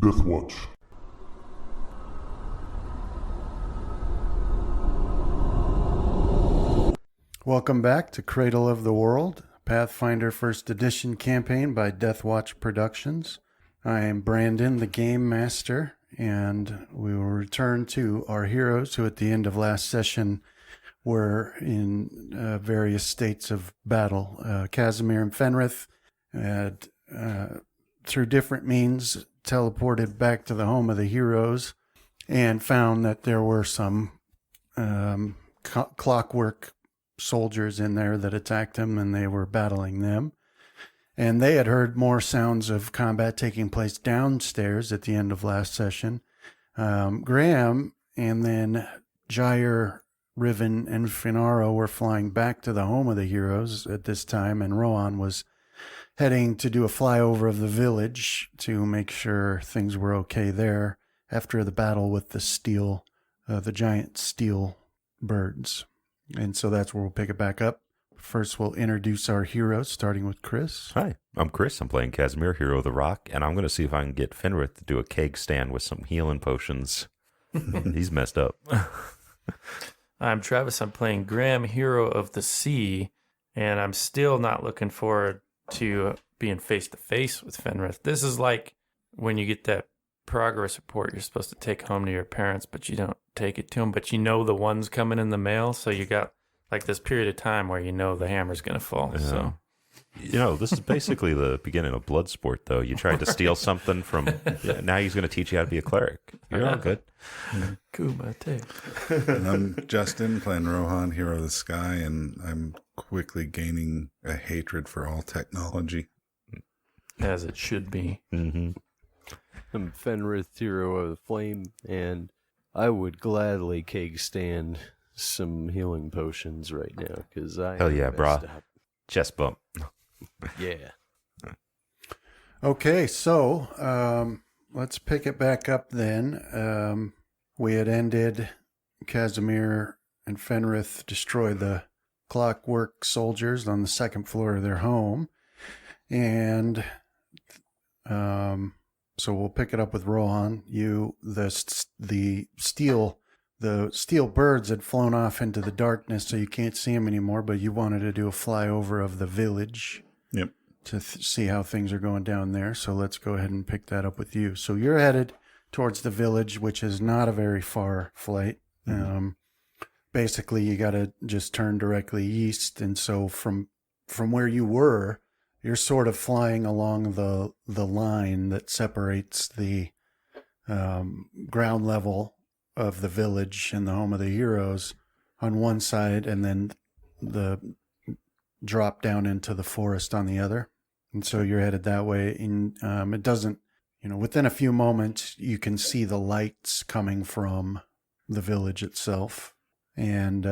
Death Watch. Welcome back to Cradle of the World, Pathfinder First Edition campaign by Death Watch Productions. I am Brandon, the Game Master, and we will return to our heroes who at the end of last session were in various states of battle. Casimir and Fenrith had, through different means, teleported back to the home of the heroes and found that there were some clockwork soldiers in there that attacked him, and they were battling them. And they had heard more sounds of combat taking place downstairs at the end of last session. Graham and then Jair, Riven, and Finaro were flying back to the home of the heroes at this time, and Rohan was heading to do a flyover of the village to make sure things were okay there after the battle with the giant steel birds. And so that's where we'll pick it back up. First, we'll introduce our heroes, starting with Chris. Hi, I'm Chris. I'm playing Casimir, hero of the Roc, and I'm going to see if I can get Fenrith to do a keg stand with some healing potions. He's messed up. I'm Travis. I'm playing Graham, hero of the sea, and I'm still not looking forward to being face-to-face with Fenrith. This is like when you get that progress report you're supposed to take home to your parents, but you don't take it to them, but you know the one's coming in the mail, so you got like this period of time where you know the hammer's going to fall. Yeah. So, you know, this is basically the beginning of Bloodsport, though. You tried to steal something from... now he's going to teach you how to be a cleric. You're all good. Kumate. And I'm Justin, playing Rohan, hero of the sky, and I'm quickly gaining a hatred for all technology. As it should be. Mm-hmm. I'm Fenrith, hero of the flame, and I would gladly keg stand some healing potions right now, because I Hell yeah, am brah. messed up. Chest bump. Yeah. Okay, so let's pick it back up then. We had ended Casimir and Fenrith destroy the clockwork soldiers on the second floor of their home. And so we'll pick it up with Rohan. The steel birds had flown off into the darkness, so you can't see them anymore, but you wanted to do a flyover of the village. Yep. To see how things are going down there. So let's go ahead and pick that up with you. So you're headed towards the village, which is not a very far flight. Mm-hmm. Basically, you got to just turn directly east. And so from where you were, you're sort of flying along the line that separates the ground level of the village and the home of the heroes on one side, and then the drop down into the forest on the other. And so you're headed that way. And it doesn't, within a few moments, you can see the lights coming from the village itself. And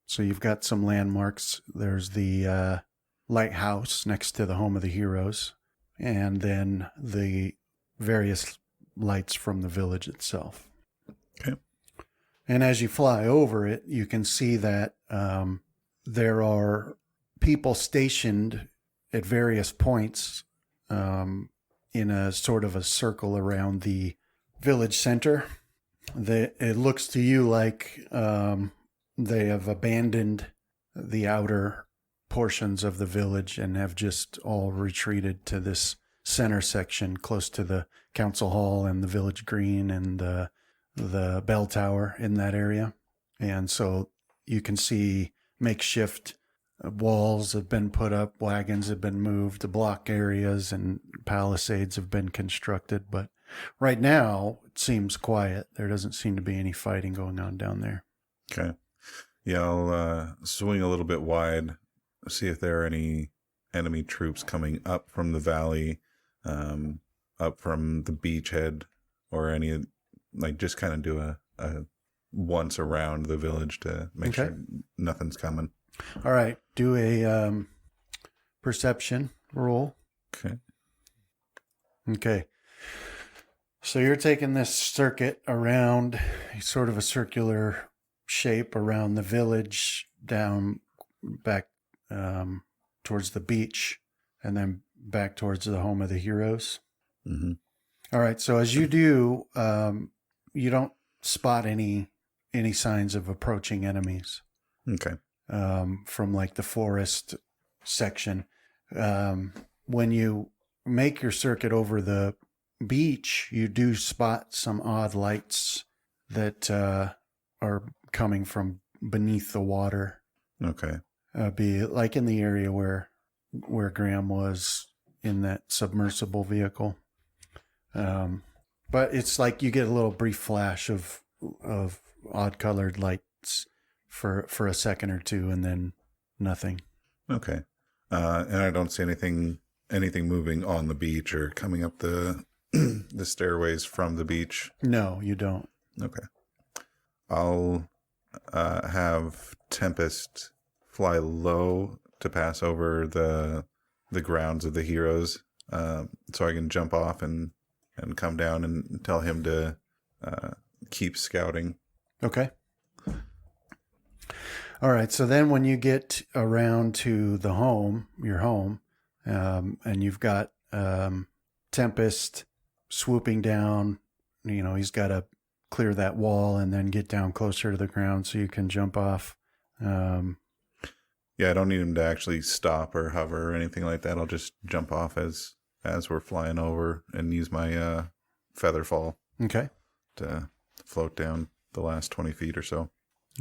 so you've got some landmarks. There's the lighthouse next to the home of the heroes, and then the various lights from the village itself. Okay. And as you fly over it, you can see that there are people stationed at various points in a sort of a circle around the village center. It looks to you like they have abandoned the outer portions of the village and have just all retreated to this center section close to the council hall and the village green and the bell tower in that area. And so you can see makeshift walls have been put up, wagons have been moved, the block areas and palisades have been constructed. But right now, it seems quiet. There doesn't seem to be any fighting going on down there. Okay. Yeah, I'll swing a little bit wide, see if there are any enemy troops coming up from the valley, up from the beachhead, or any, just kind of do a once around the village to make sure nothing's coming. All right. Do a perception roll. Okay. Okay. So you're taking this circuit around, sort of a circular shape around the village, down back towards the beach, and then back towards the home of the heroes. Mm-hmm. All right. So as you do, you don't spot any signs of approaching enemies Okay. from like the forest section. When you make your circuit over the beach, you do spot some odd lights that are coming from beneath the water. Okay. Be like in the area where Graham was in that submersible vehicle. But it's like you get a little brief flash of odd colored lights for a second or two, and then nothing. Okay. And I don't see anything moving on the beach or coming up the the stairways from the beach. No, you don't. Okay. I'll have Tempest fly low to pass over the grounds of the heroes, so I can jump off and come down and tell him to keep scouting. Okay. All right. So then when you get around to your home, and you've got Tempest swooping down, he's got to clear that wall and then get down closer to the ground so you can jump off. Yeah, I don't need him to actually stop or hover or anything like that. I'll just jump off as we're flying over and use my feather fall Okay. to float down the last 20 feet or so.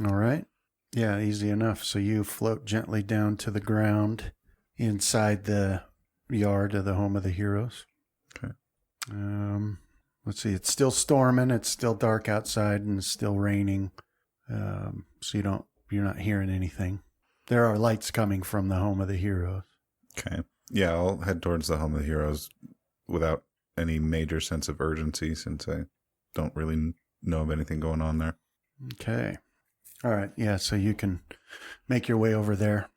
All right. Yeah, easy enough. So you float gently down to the ground inside the yard of the home of the heroes. Okay. Let's see. It's still storming. It's still dark outside, and it's still raining. So you're not hearing anything. There are lights coming from the home of the heroes. Okay. Yeah, I'll head towards the home of the heroes without any major sense of urgency, since I don't really know of anything going on there. Okay. All right. Yeah. So you can make your way over there.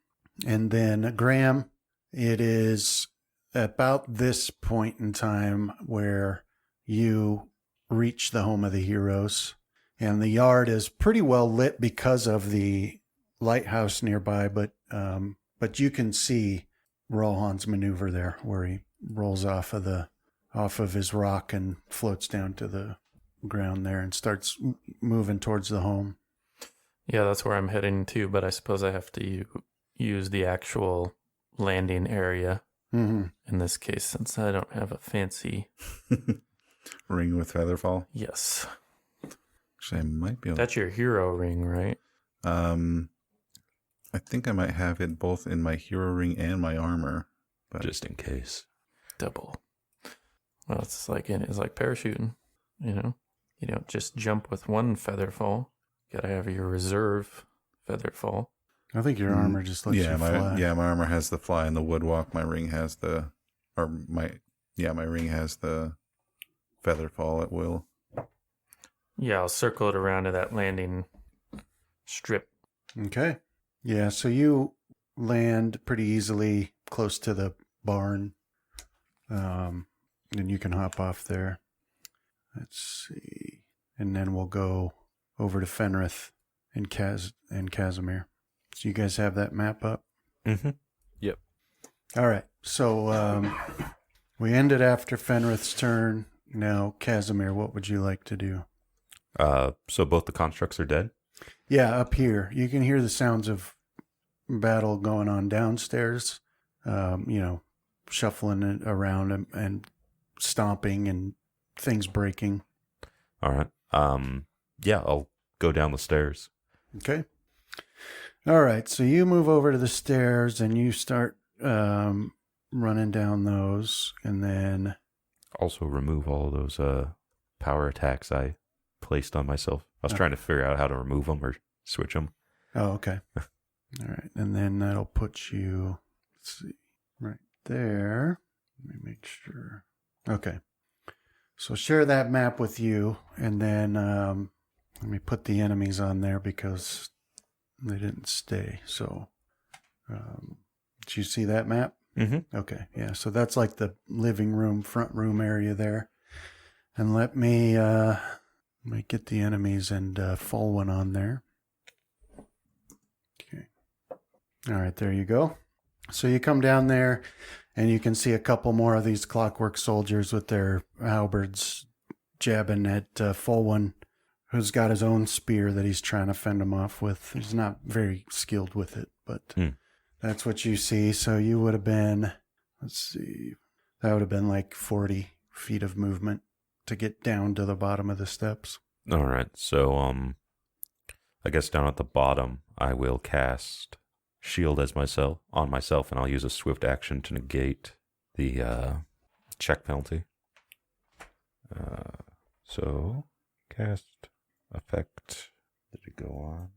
And then Graham, it is about this point in time where you reach the home of the heroes, and the yard is pretty well lit because of the lighthouse nearby, but you can see Rohan's maneuver there, where he rolls off of his rock and floats down to the ground there and starts moving towards the home. Yeah, that's where I'm heading to, but I suppose I have to use the actual landing area in this case, since I don't have a fancy Ring with Featherfall. Yes. Actually, I might be able That's your hero ring, right? I think I might have it both in my hero ring and my armor. But Just in case. Double. Well, it's like parachuting, You don't just jump with one feather fall. You gotta have your reserve feather fall. I think your armor just lets you fly. my armor has the fly and the woodwalk. My ring has my ring has the feather fall at will. Yeah, I'll circle it around to that landing strip. Okay. Yeah, so you land pretty easily close to the barn. And you can hop off there. Let's see. And then we'll go over to Fenrith and Casimir. So you guys have that map up? Mm-hmm. Yep. All right. So we ended after Fenrith's turn. Now, Casimir, what would you like to do? So both the constructs are dead? Yeah, up here. You can hear the sounds of battle going on downstairs, shuffling it around and stomping and things breaking. All right. Yeah, I'll go down the stairs. Okay. All right. So you move over to the stairs and you start running down those, and then Also remove all of those power attacks I placed on myself. I was trying to figure out how to remove them or switch them. oh, okay. All right. And then that'll put you, let's see, right there. Let me make sure. Okay. So share that map with you, and then let me put the enemies on there because they didn't stay. So did you see that map? Mm-hmm. Okay. Yeah. So that's like the living room, front room area there. And let me get the enemies and fall one on there. Okay. All right. There you go. So you come down there And you can see a couple more of these clockwork soldiers with their halberds jabbing at Fulwin, who's got his own spear that he's trying to fend him off with. He's not very skilled with it, but that's what you see. So you would have been, let's see, that would have been like 40 feet of movement to get down to the bottom of the steps. All right. So, I guess down at the bottom, I will cast shield as on myself, and I'll use a swift action to negate the check penalty. So, cast effect. Did it go on?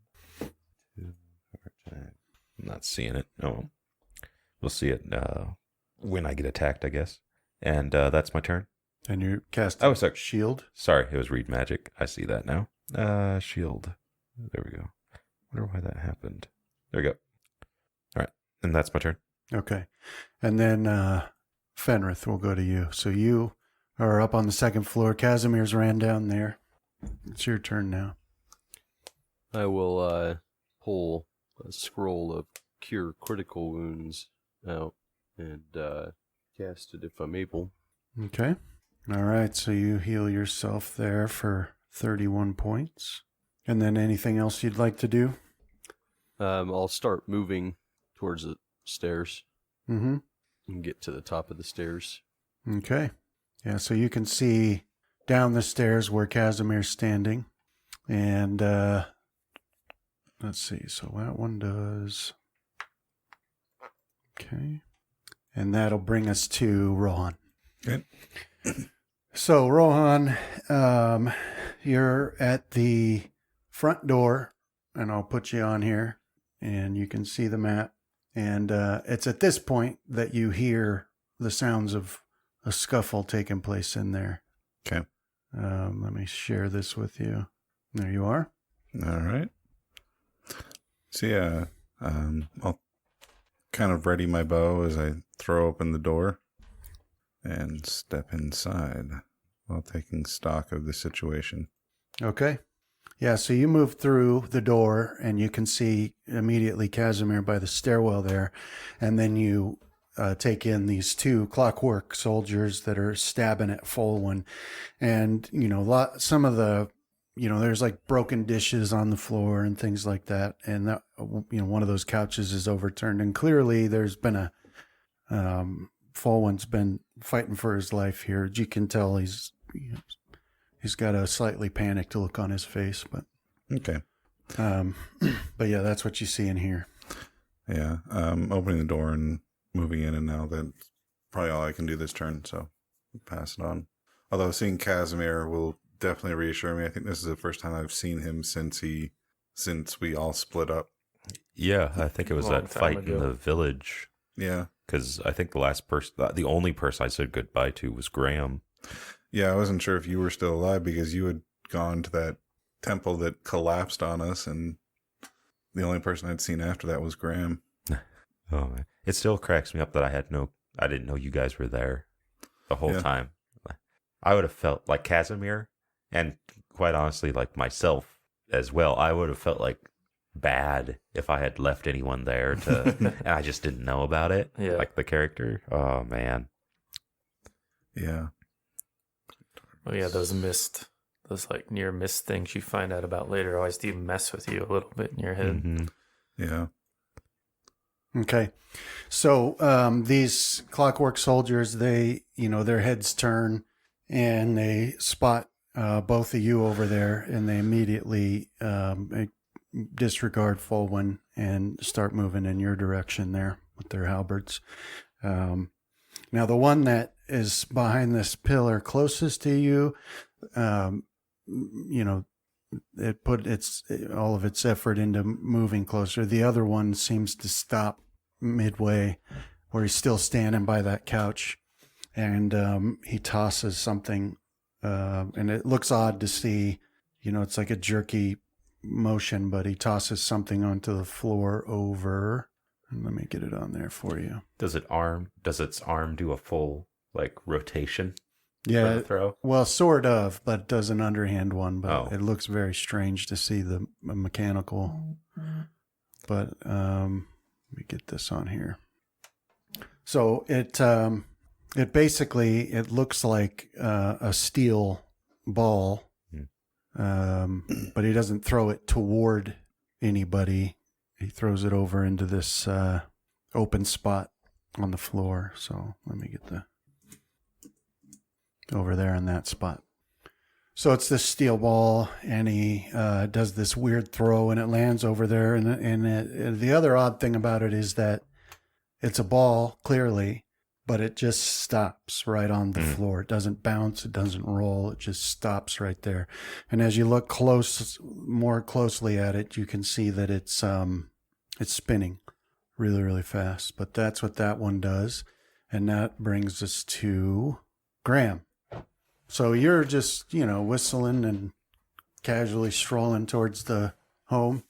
I'm not seeing it. No. We'll see it when I get attacked, I guess. And that's my turn. And you cast a sorry. shield. Sorry, it was read magic. I see that now. Shield. There we go. Wonder why that happened. There we go. All right. And that's my turn. Okay. And then Fenrith will go to you. So you are up on the second floor. Casimir's ran down there. It's your turn now. I will pull a scroll of cure critical wounds out and cast it if I'm able. Okay. All right. So you heal yourself there for 31 points. And then anything else you'd like to do? I'll start moving towards the stairs Mm-hmm. and get to the top of the stairs. Okay. Yeah, so you can see down the stairs where Casimir's standing. And let's see. So that one does. Okay. And that'll bring us to Rohan. Okay. So, Rohan, you're at the front door, and I'll put you on here, and you can see the map. And it's at this point that you hear the sounds of a scuffle taking place in there. Okay. Let me share this with you. There you are. All right. So yeah, I'll kind of ready my bow as I throw open the door and step inside while taking stock of the situation. Okay. Yeah, so you move through the door, and you can see immediately Casimir by the stairwell there. And then you take in these two clockwork soldiers that are stabbing at Fulwin. And, some of the, there's like broken dishes on the floor and things like that. And, that, one of those couches is overturned. And clearly there's been Fulwin's been fighting for his life here. You can tell he's got a slightly panicked look on his face, but Okay. But yeah, that's what you see in here. Yeah. Opening the door and moving in, and now that's probably all I can do this turn, so pass it on. Although seeing Casimir will definitely reassure me. I think this is the first time I've seen him since we all split up. Yeah, I think it was Long that time fight ago. in the village. Yeah. Because I think the only person I said goodbye to was Graham. Yeah, I wasn't sure if you were still alive because you had gone to that temple that collapsed on us, and the only person I'd seen after that was Graham. Oh man, it still cracks me up that I didn't know you guys were there the whole time. I would have felt like Casimir, and quite honestly, like myself as well. I would have felt like bad if I had left anyone there and I just didn't know about it. Yeah. Like the character. Oh man. Yeah. Oh yeah, those like near miss things you find out about later always do mess with you a little bit in your head. Mm-hmm. Yeah. Okay. So these clockwork soldiers, they, their heads turn and they spot both of you over there, and they immediately disregard Fulwin and start moving in your direction there with their halberds. Now, the one that is behind this pillar closest to you, it put all of its effort into moving closer. The other one seems to stop midway, where he's still standing by that couch, and he tosses something, and it looks odd to see. It's like a jerky motion, but he tosses something onto the floor over. And let me get it on there for you. Does its arm do a full like rotation? For Yeah, the throw? well, sort of, but it does an underhand one, but Oh. it looks very strange to see the mechanical. But let me get this on here. So it basically it looks like a steel ball, but he doesn't throw it toward anybody. He throws it over into this open spot on the floor. So let me get over there in that spot. So it's this steel ball, and he does this weird throw, and it lands over there. And the other odd thing about it is that it's a ball, clearly, but it just stops right on the floor. It doesn't bounce. It doesn't roll. It just stops right there. And as you look more closely at it, you can see that it's spinning really, really fast. But that's what that one does. And that brings us to Graham. So you're just, whistling and casually strolling towards the home.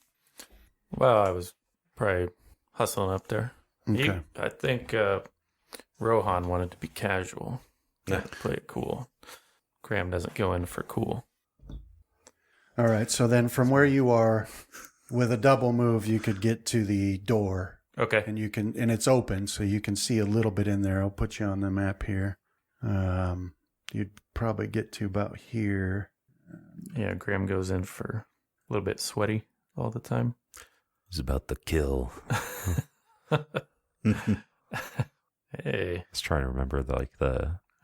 Well, I was probably hustling up there. Okay. I think Rohan wanted to be casual. Yeah. Play it cool. Graham doesn't go in for cool. All right. So then from where you are, with a double move, you could get to the door. Okay. And it's open, so you can see a little bit in there. I'll put you on the map here. You'd probably get to about here. Yeah, Graham goes in for a little bit sweaty all the time. He's about to kill. Hey. I was trying to remember the I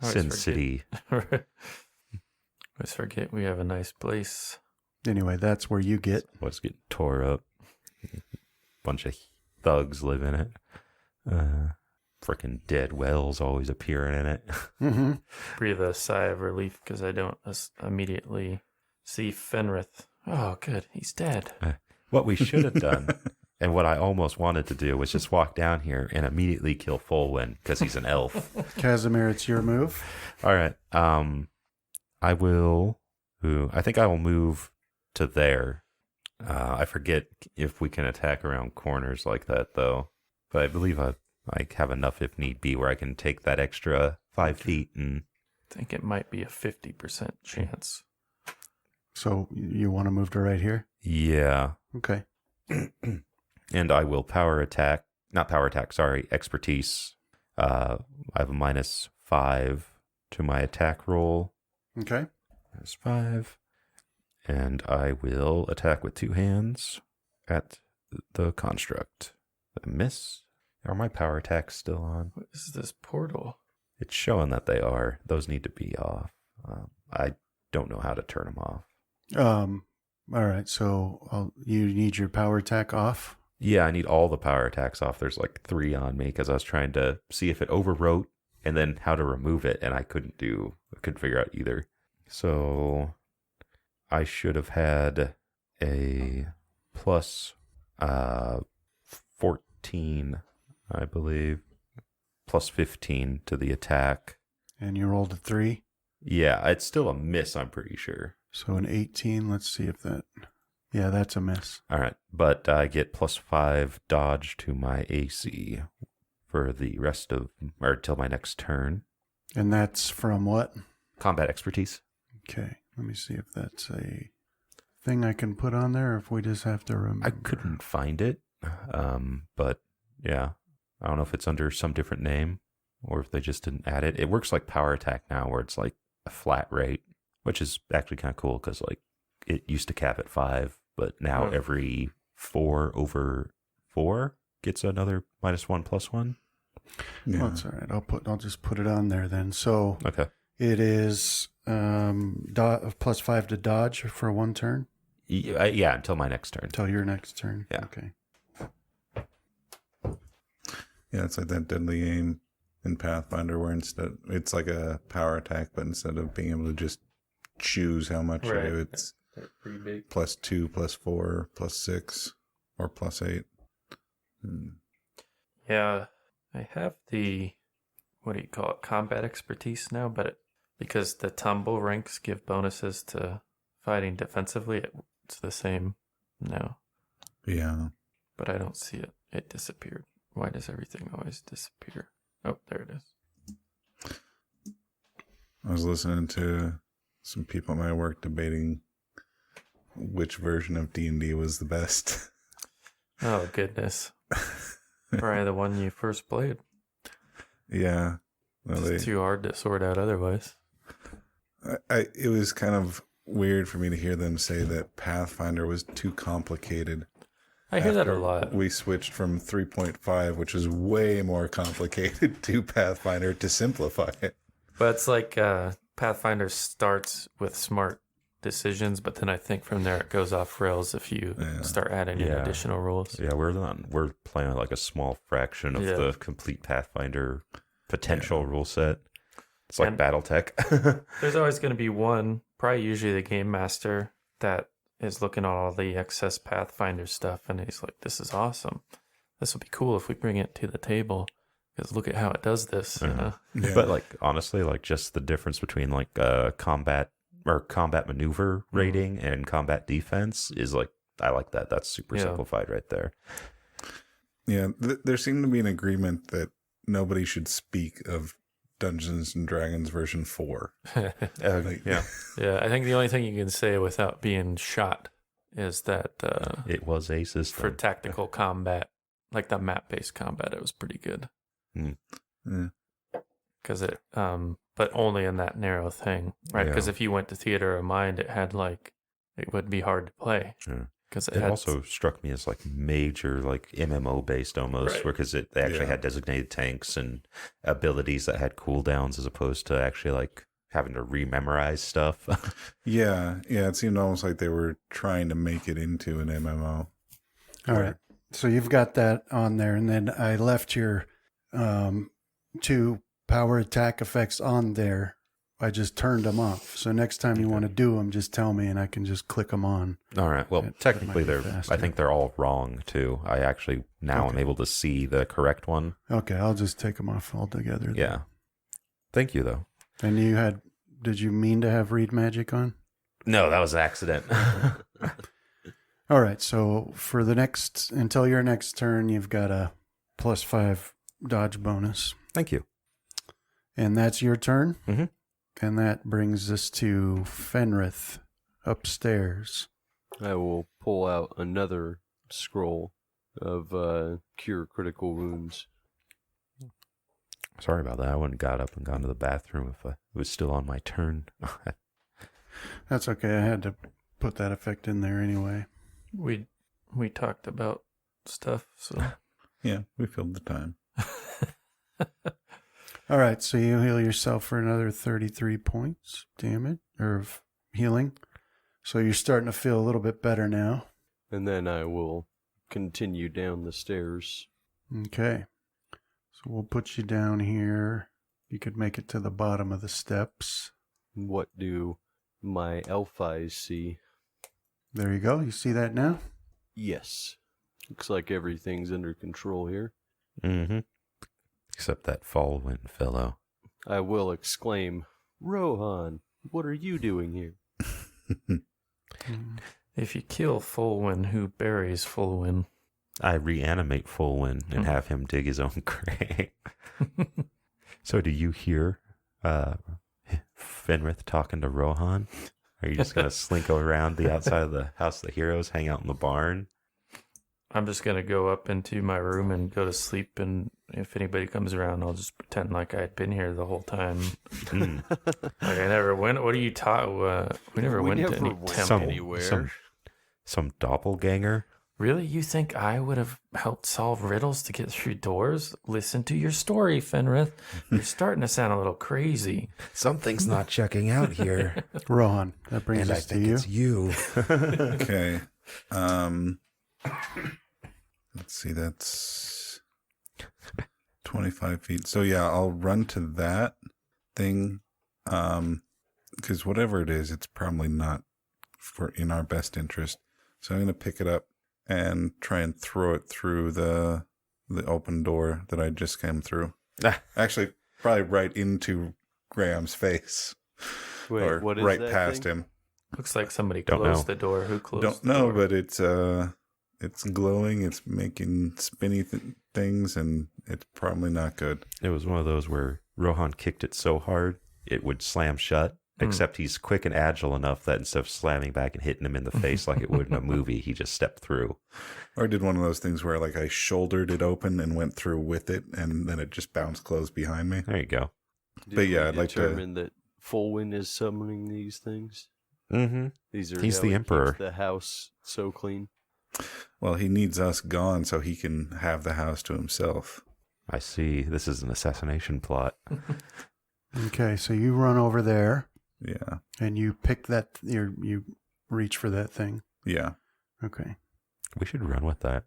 always Sin forget. City. Always forget we have a nice place. Anyway, that's where you get. What's getting tore up. Bunch of thugs live in it. Freaking dead whales always appearing in it. Mm-hmm. Breathe a sigh of relief because I don't immediately see Fenrith. Oh, good. He's dead. What we should have done, and what I almost wanted to do, was just walk down here and immediately kill Fulwin because he's an elf. Casimir, it's your move. All right. I will. I think I will move to there. I forget if we can attack around corners like that, though. But I believe I have enough if need be where I can take that extra 5 feet and. I think it might be a 50% chance. So you want to move to right here? Yeah. Okay. And I will expertise. I have a -5 to my attack roll. Okay. -5. And I will attack with 2 hands at the construct. I miss. Are my power attacks still on? What is this portal? It's showing that they are. Those need to be off. I don't know how to turn them off. All right. So you need your power attack off. Yeah, I need all the power attacks off. There's like 3 on me because I was trying to see if it overwrote and then how to remove it, and I couldn't figure out either. So I should have had a plus 14, I believe, plus 15 to the attack. And you rolled a 3. Yeah, it's still a miss, I'm pretty sure. So an 18. Let's see if that. Yeah, that's a miss. All right, but I get +5 dodge to my AC for the rest of, or till my next turn. And that's from what? Combat expertise. Okay. Let me see if that's a thing I can put on there, or if we just have to remember. I couldn't find it, but yeah, I don't know if it's under some different name or if they just didn't add it. It works like power attack now, where it's like a flat rate, which is actually kind of cool because like it used to cap at 5, but now every 4 over 4 gets another -1/+1. Yeah. Well, that's all right. I'll just put it on there then. So Okay. it is +5 to dodge for 1 turn Yeah, until my next turn. until your next turn. Yeah. Okay. Yeah, it's like that deadly aim in Pathfinder where instead it's like a power attack, but instead of being able to just choose how much Right. you do, it's They're pretty big. +2, +4, +6, or +8. Yeah, I have the, what do you call it, combat expertise now, but because the tumble ranks give bonuses to fighting defensively, it's the same now, Yeah. but I don't see it. It disappeared. Why does everything always disappear? Oh, there it is. I was listening to some people at my work debating which version of D&D was the best. Oh, goodness. Probably the one you first played. Yeah. Well, It's too hard to sort out otherwise. it was kind of weird for me to hear them say that Pathfinder was too complicated. I hear that a After lot. We switched from 3.5, which is way more complicated, to Pathfinder to simplify it. But it's like Pathfinder starts with smart decisions, but then I think from there it goes off rails if you start adding in Yeah. additional rules. Yeah, we're playing like a small fraction of the complete Pathfinder potential rule set. It's like And- BattleTech. There's always going to be one, probably usually the game master, that is looking at all the excess Pathfinder stuff, and he's like, "This is awesome. This would be cool if we bring it to the table. Because look at how it does this." You know? Yeah. But like honestly, like just the difference between like combat maneuver rating and combat defense is like I like that. That's super simplified right there. Yeah, there seemed to be an agreement that nobody should speak of Dungeons and Dragons version 4. Like- Yeah, Yeah, I think the only thing you can say without being shot is that it was a system. for tactical combat, like the map-based combat, it was pretty good. Yeah. Because it, but only in that narrow thing, right? Because Yeah. if you went to Theater of Mind, it had like, it would be hard to play. Yeah. Because It also struck me as like major, like MMO based almost, Right. because they actually Yeah. had designated tanks and abilities that had cooldowns as opposed to actually like having to rememorize stuff. Yeah, it seemed almost like they were trying to make it into an MMO. All right. So you've got that on there, and then I left your 2 power attack effects on there. I just turned them off. So next time you want to do them, just tell me, and I can just click them on. All right. Well, That technically, might be they're. faster. I think they're all wrong too. I actually now am able to see the correct one. Okay, I'll just take them off altogether. then. Yeah. Thank you, though. And did you mean to have read magic on? No, that was an accident. All right, so for until your next turn, you've got a +5 dodge bonus. Thank you. And that's your turn. Mhm. And that brings us to Fenrith upstairs. I will pull out another scroll of cure critical wounds. Sorry about that. I wouldn't got up and gone to the bathroom if it was still on my turn. That's okay. I had to put that effect in there anyway. we talked about stuff, so Yeah, we filled the time. All right, so you heal yourself for another 33 points damage of healing. So you're starting to feel a little bit better now. And then I will continue down the stairs. Okay. So we'll put you down here. You could make it to the bottom of the steps. What do my elf eyes see? There you go. You see that now? Yes. Looks like everything's under control here. Mm-hmm. Except that fall wind fellow. I will exclaim, Rohan, what are you doing here? if you kill Fulwin, who buries Fulwin? I reanimate Fulwin and have him dig his own grave. So do you hear Fenrith talking to Rohan? Are you just going to slink around the outside of the House of the Heroes, hang out in the barn? I'm just gonna go up into my room and go to sleep, and if anybody comes around, I'll just pretend like I had been here the whole time. Mm. Like I never went. What are you taught? We never went to any temple. anywhere. Some doppelganger? Really? You think I would have helped solve riddles to get through doors? Listen to your story, Fenrith. You're starting to sound a little crazy. Something's not checking out here. Rohan, that brings us to you. it's you. Okay. Let's see, that's 25 feet. So yeah, I'll run to that thing. Because whatever it is, it's probably not in our best interest. So I'm going to pick it up and try and throw it through the open door that I just came through. Actually, probably right into Graham's face. Wait, or what is right that past thing? him. Looks like somebody Don't closed know. the door. Who closed Don't the know, door? but it's glowing. It's making spinny things, and it's probably not good. It was one of those where Rohan kicked it so hard it would slam shut, Except he's quick and agile enough that instead of slamming back and hitting him in the face like it would in a movie, he just stepped through. Or I did one of those things where like I shouldered it open and went through with it, and then it just bounced closed behind me. There you go. But yeah, we I'd like to- determine that Fulwin is summoning these things. Mm-hmm. These are He's how the he emperor. keeps the house so clean. Well, he needs us gone so he can have the house to himself. I see. This is an assassination plot. Okay, so you run over there Yeah. and you pick that. You reach for that thing. Yeah. Okay. We should run with that.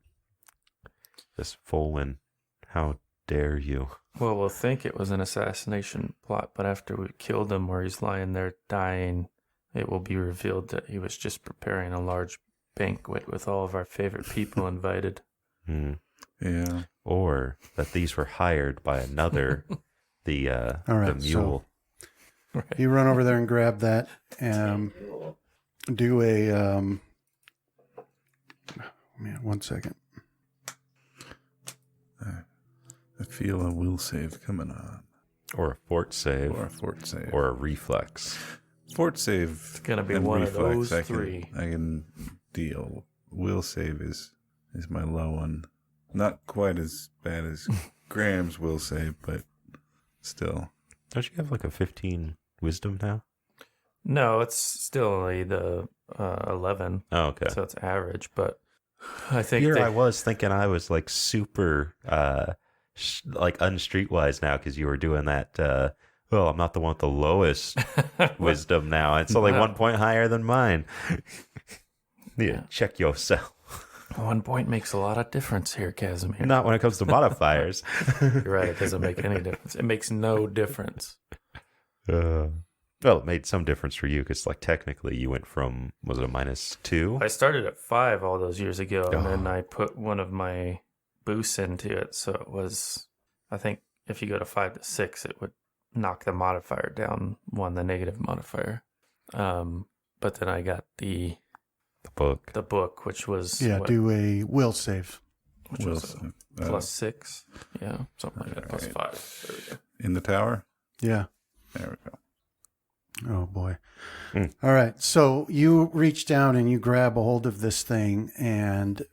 This Fulwin, how dare you? Well, we'll think it was an assassination plot, but after we killed him where he's lying there dying, it will be revealed that he was just preparing a large banquet with all of our favorite people invited. Hmm. Yeah. Or that these were hired by another, the All right, the mule. Right. You run over there and grab that. Do a. Man, 1 second. I feel a will save coming on. Or a fort save. Or a fort save. Or a reflex. Fort save. It's gonna be and one of reflex, those I can, three. I can deal. Will save is my low one. Not quite as bad as Graham's will save, but still. Don't you have like a 15 wisdom now? No, it's still only the 11, Oh, okay. so it's average. But I think Here they, I was thinking I was like super like unstreetwise now because you were doing that. Well, I'm not the one with the lowest wisdom now. It's only 1 point higher than mine. Yeah, check yourself. 1 point makes a lot of difference here, Casimir. Not when it comes to modifiers. You're right. It doesn't make any difference. It makes no difference. Well, it made some difference for you because, like, technically you went from, was it a -2? I started at 5 all those years ago, and then Oh. I put one of my boosts into it. So it was, I think if you go to 5 to 6, it would knock the modifier down 1, the negative modifier. But then I got the The book. book, which was Yeah, what, do a will save. which Will was save. plus 6. Yeah, something like that. Plus Alright. 5. There we go. In the tower? Yeah. There we go. Oh boy. Mm. All right. So you reach down and you grab a hold of this thing, and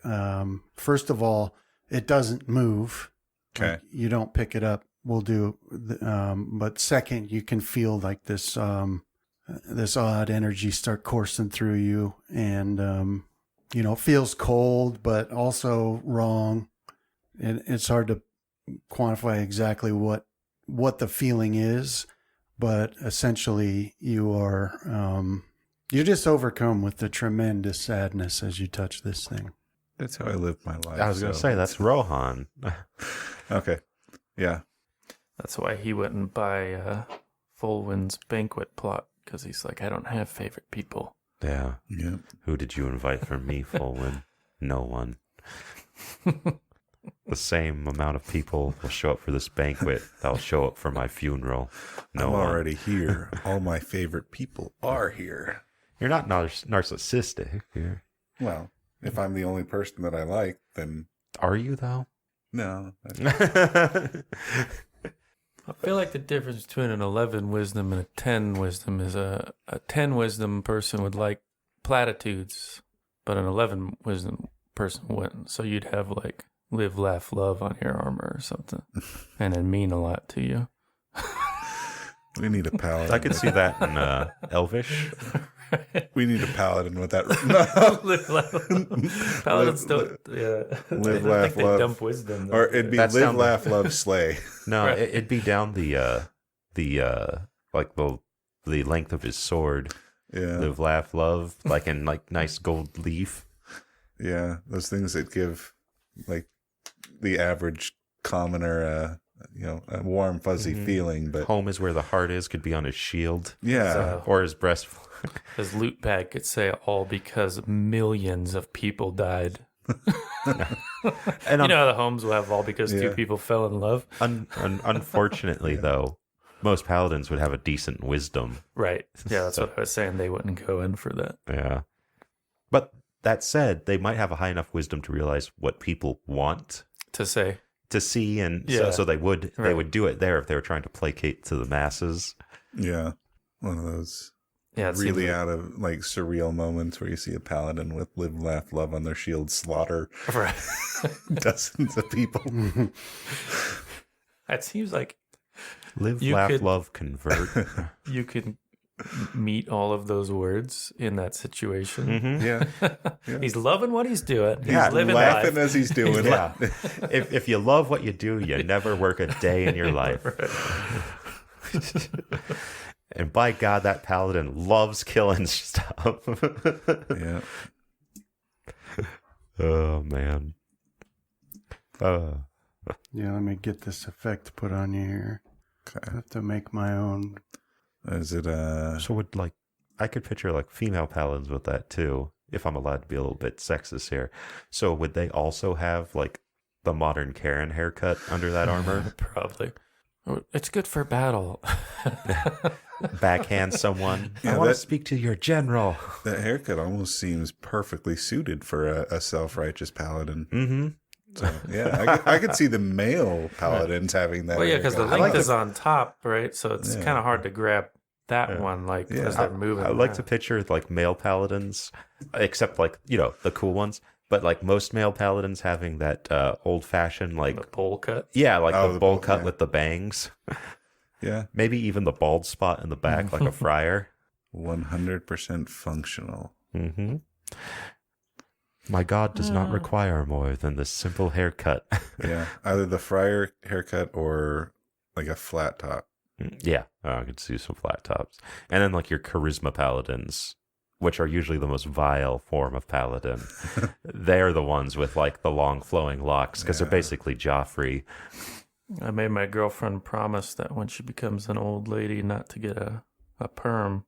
first of all, it doesn't move. Okay. Like, you don't pick it up. We'll do. But second, you can feel like this this odd energy start coursing through you, and it feels cold, but also wrong. And it's hard to quantify exactly what the feeling is. But essentially, you're just overcome with the tremendous sadness as you touch this thing. That's how I live my life. I was going to so- say, that's Rohan. Okay. Yeah. That's why he wouldn't buy Fulwin's banquet plot, because he's like, I don't have favorite people. Yeah. Yeah. Who did you invite from me, Fulwin? No one. The same amount of people will show up for this banquet that'll show up for my funeral. No I'm one. already here. All my favorite people are here. You're not narcissistic. Well, if I'm the only person that I like, then Are you, though? no. I feel like the difference between an 11 wisdom and a 10 wisdom is a 10 wisdom person would like platitudes, but an 11 wisdom person wouldn't. So you'd have like live, laugh, love on your armor or something, and it'd mean a lot to you. We need a paladin. I could see that in Elvish. We need a paladin with that. Live, laugh. Paladins don't. Yeah. Live, I laugh, think they love. dump wisdom. Or it'd be That's live, down the- laugh, love, slay. No, Right. it'd be down the like the length of his sword. Yeah. Live, laugh, love, like in like nice gold leaf. Yeah. Those things that give like the average commoner, a warm, fuzzy Mhm. feeling. But Home is where the heart is could be on his shield yeah. So- or his breast. His loot bag could say all because millions of people died. And You know how the homes will have all because two Yeah. people fell in love? unfortunately, though, most paladins would have a decent wisdom. Right. Yeah, that's So- what I was saying. They wouldn't go in for that. Yeah. But that said, they might have a high enough wisdom to realize what people want To say, to see, and Yeah. so they would Right. do it there if they were trying to placate to the masses. Yeah. one of those Yeah, it seems really like- out of like surreal moments where you see a paladin with live, laugh, love on their shield slaughter Right. dozens of people. It seems like Live, You laugh, could- love, convert. you could meet all of those words in that situation. Yeah. He's loving what he's doing. He's Yeah, living laughing life. as he's doing Yeah. it. If you love what you do, you never work a day in your life. And by God, that paladin loves killing stuff. Yeah. Oh, man. Yeah, let me get this effect put on you here. I Okay. have to make my own. Is it So would like, I could picture like female paladins with that too, if I'm allowed to be a little bit sexist here. So would they also have like the modern Karen haircut under that armor? Probably. It's good for battle. Backhand someone. Yeah, I want to that- speak to your general. that haircut almost seems perfectly suited for a self-righteous paladin. Mm-hmm. So yeah, I could see the male paladins having that. Well, yeah, because the haircut. length is on top, right? So it's Yeah. kind of hard to grab that Yeah. one, like, Yeah. as they're moving. I like to around. picture like male paladins, except like, you know, the cool ones, but like most male paladins having that old fashioned, like, the bowl cut. yeah, like Oh, the the bowl bowl, cut yeah. with the bangs. Yeah, Maybe even the bald spot in the back, like a friar. 100% functional. Mm-hmm. My God does not require more than this simple haircut. Yeah, either the friar haircut or like a flat top. Yeah, I could see some flat tops. And then like your charisma paladins, which are usually the most vile form of paladin. They're the ones with like the long flowing locks because they're Yeah. basically Joffrey. I made my girlfriend promise that when she becomes an old lady, not to get a perm.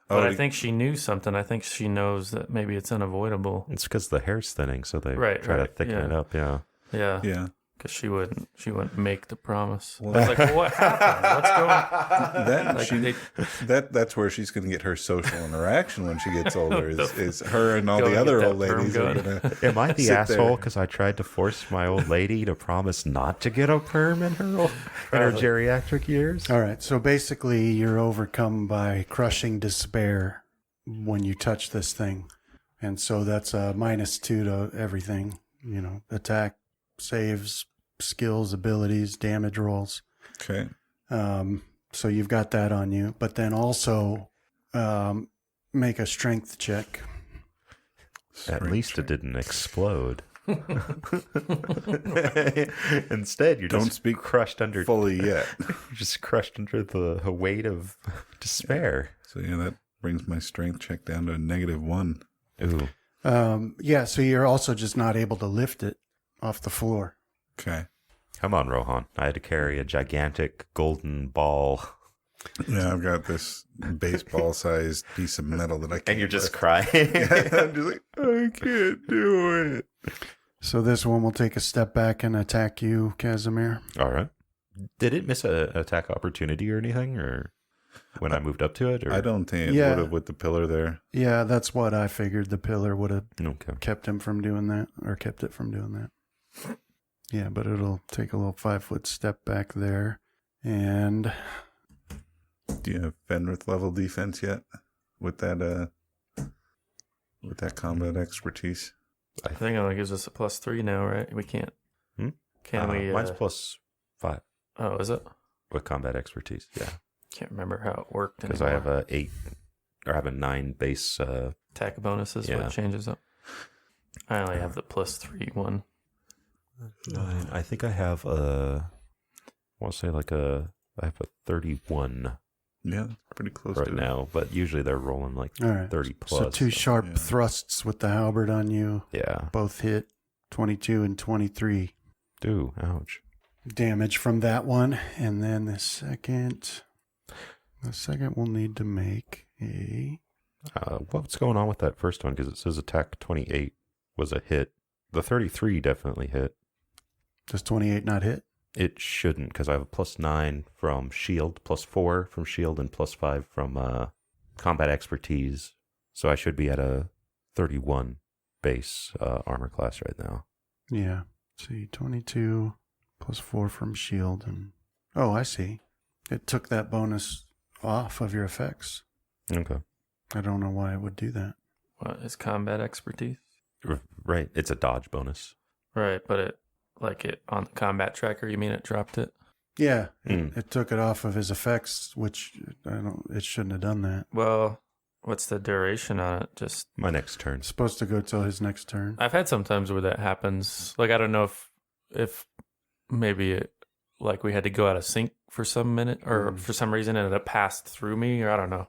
But I think she knew something. I think she knows that maybe it's unavoidable. It's because the hair's thinning, so they Right, try to right, thicken yeah. it up. Yeah. Yeah, yeah, because she wouldn't make the promise. Well, I was like, well, what happened? What's going? that Like, she they- that's where she's going to get her social interaction when she gets older. Is her and all Go the and other get old that perm ladies are going. going to. Am I the Sit asshole there. because I tried to force my old lady to promise not to get a perm in her geriatric years? All right, so basically, you're overcome by crushing despair when you touch this thing, and so that's a -2 to everything. You know, attack, saves, skills, abilities, damage rolls. Okay. So you've got that on you, but then also make a strength check. At least it didn't explode. Instead, you're Don't just speak crushed under fully yet. you're just crushed under the weight of despair. So yeah, that brings my strength check down to a -1. Ooh. Yeah, so you're also just not able to lift it off the floor. Okay. Come on, Rohan. I had to carry a gigantic golden ball. Yeah, I've got this baseball-sized piece of metal that I can't. And you're just lift. crying. I'm just like, I can't do it. So this one will take a step back and attack you, Casimir. All right. Did it miss a attack opportunity or anything, or when I moved up to it? Or? I don't think it Yeah. would have with the pillar there. Yeah, that's what I figured. The pillar would have Okay. kept him from doing that, or kept it from doing that. Yeah, but it'll take a little 5-foot step back there. And Do you have Fenrith level defense yet? With that combat expertise? I think it only gives us a +3 now, right? We can't. Hmm? Can we? Mine's +5 Oh, is it? with combat expertise. Yeah, Can't remember how it worked because I anymore. have a 8 or I have a 9 base. Attack bonuses. Yeah. What changes up? I only have the +3 one. 9. I think I have I want to say I have a 31 Yeah, pretty close right to it. now, but usually they're rolling like all right. 30 plus. So two sharp yeah. thrusts with the halberd on you. Yeah. Both hit 22 and 23 Ooh, ouch. damage from that one. And then the second we'll need to make a... What's going on with that first one? Because it says attack 28 was a hit. The 33 definitely hit. Does 28 not hit? It shouldn't, because I have a +9 from shield, +4 from shield, and +5 from combat expertise. So I should be at a 31 base armor class right now. Yeah. See, 22 plus 4 from shield. And oh, I see. It took that bonus off of your effects. Okay. I don't know why it would do that. What is combat expertise? Right. It's a dodge bonus. Right, but it on the combat tracker. You mean it dropped it? Yeah, Mm. it took it off of his effects, which it shouldn't have done that. Well, what's the duration on it? Just My next turn. It's supposed to go till his next turn. I've had some times where that happens. Like I don't know if maybe like we had to go out of sync for some minute or for some reason and it passed through me or I don't know.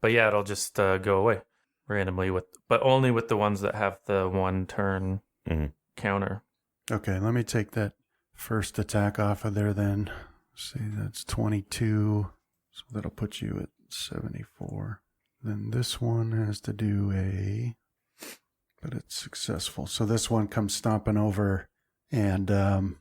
But yeah, it'll just go away randomly but only with the ones that have the 1 turn counter. Okay, let me take that first attack off of there then. See, that's 22. So that'll put you at 74. Then this one has to do but it's successful. So this one comes stomping over and,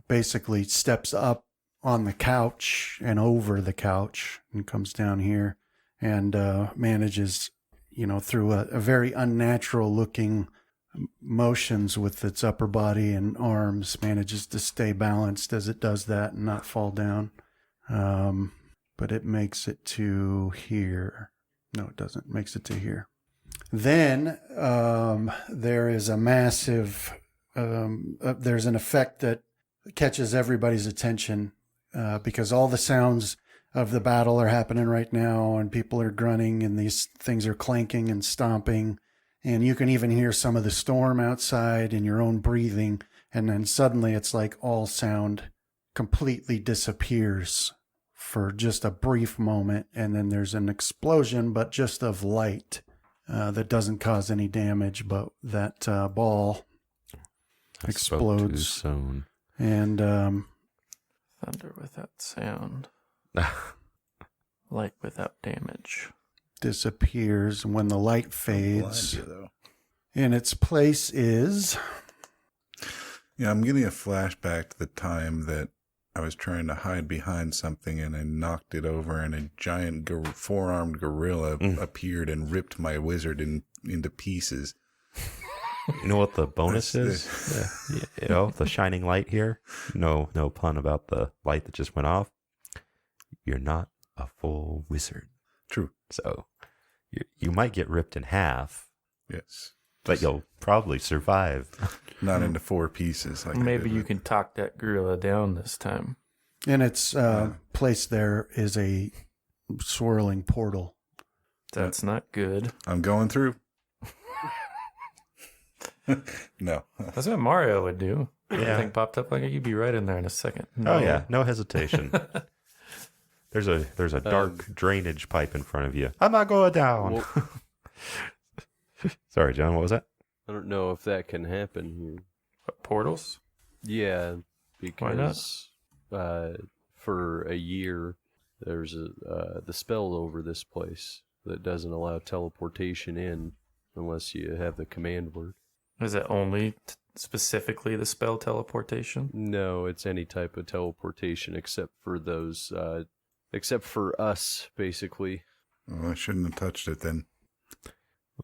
basically steps up on the couch and over the couch and comes down here and manages, through a very unnatural looking motions with its upper body and arms, manages to stay balanced as it does that and not fall down. But it makes it to here. No, it doesn't. It makes it to here. Then there is a massive, there's an effect that catches everybody's attention because all the sounds of the battle are happening right now and people are grunting and these things are clanking and stomping. And you can even hear some of the storm outside and your own breathing. And then suddenly it's like all sound completely disappears for just a brief moment. And then there's an explosion, but just of light that doesn't cause any damage. But that ball explodes. Zone. And Thunder without sound. Light without damage. disappears. And when the light fades, Blind you, though. in its place is... Yeah, I'm getting a flashback to the time that I was trying to hide behind something and I knocked it over and a giant four-armed gorilla appeared and ripped my wizard into pieces. You know what the bonus is? The shining light here. No pun about the light that just went off. You're not a full wizard. True. So you might get ripped in half, Yes. but you'll probably survive. Not into 4 pieces. Like Maybe you can talk that gorilla down this time. In its place there is a swirling portal. That's not good. I'm going through. No. That's what Mario would do. Yeah. Everything popped up like you'd be right in there in a second. Oh yeah, no hesitation. There's a dark drainage pipe in front of you. I'm not going down. Sorry, John. What was that? I don't know if that can happen here. What, portals? Yeah, Why not? because for a year there's the spell over this place that doesn't allow teleportation in unless you have the command word. Is it only specifically the spell teleportation? No, it's any type of teleportation except for those, except for us, basically. Oh, I shouldn't have touched it then.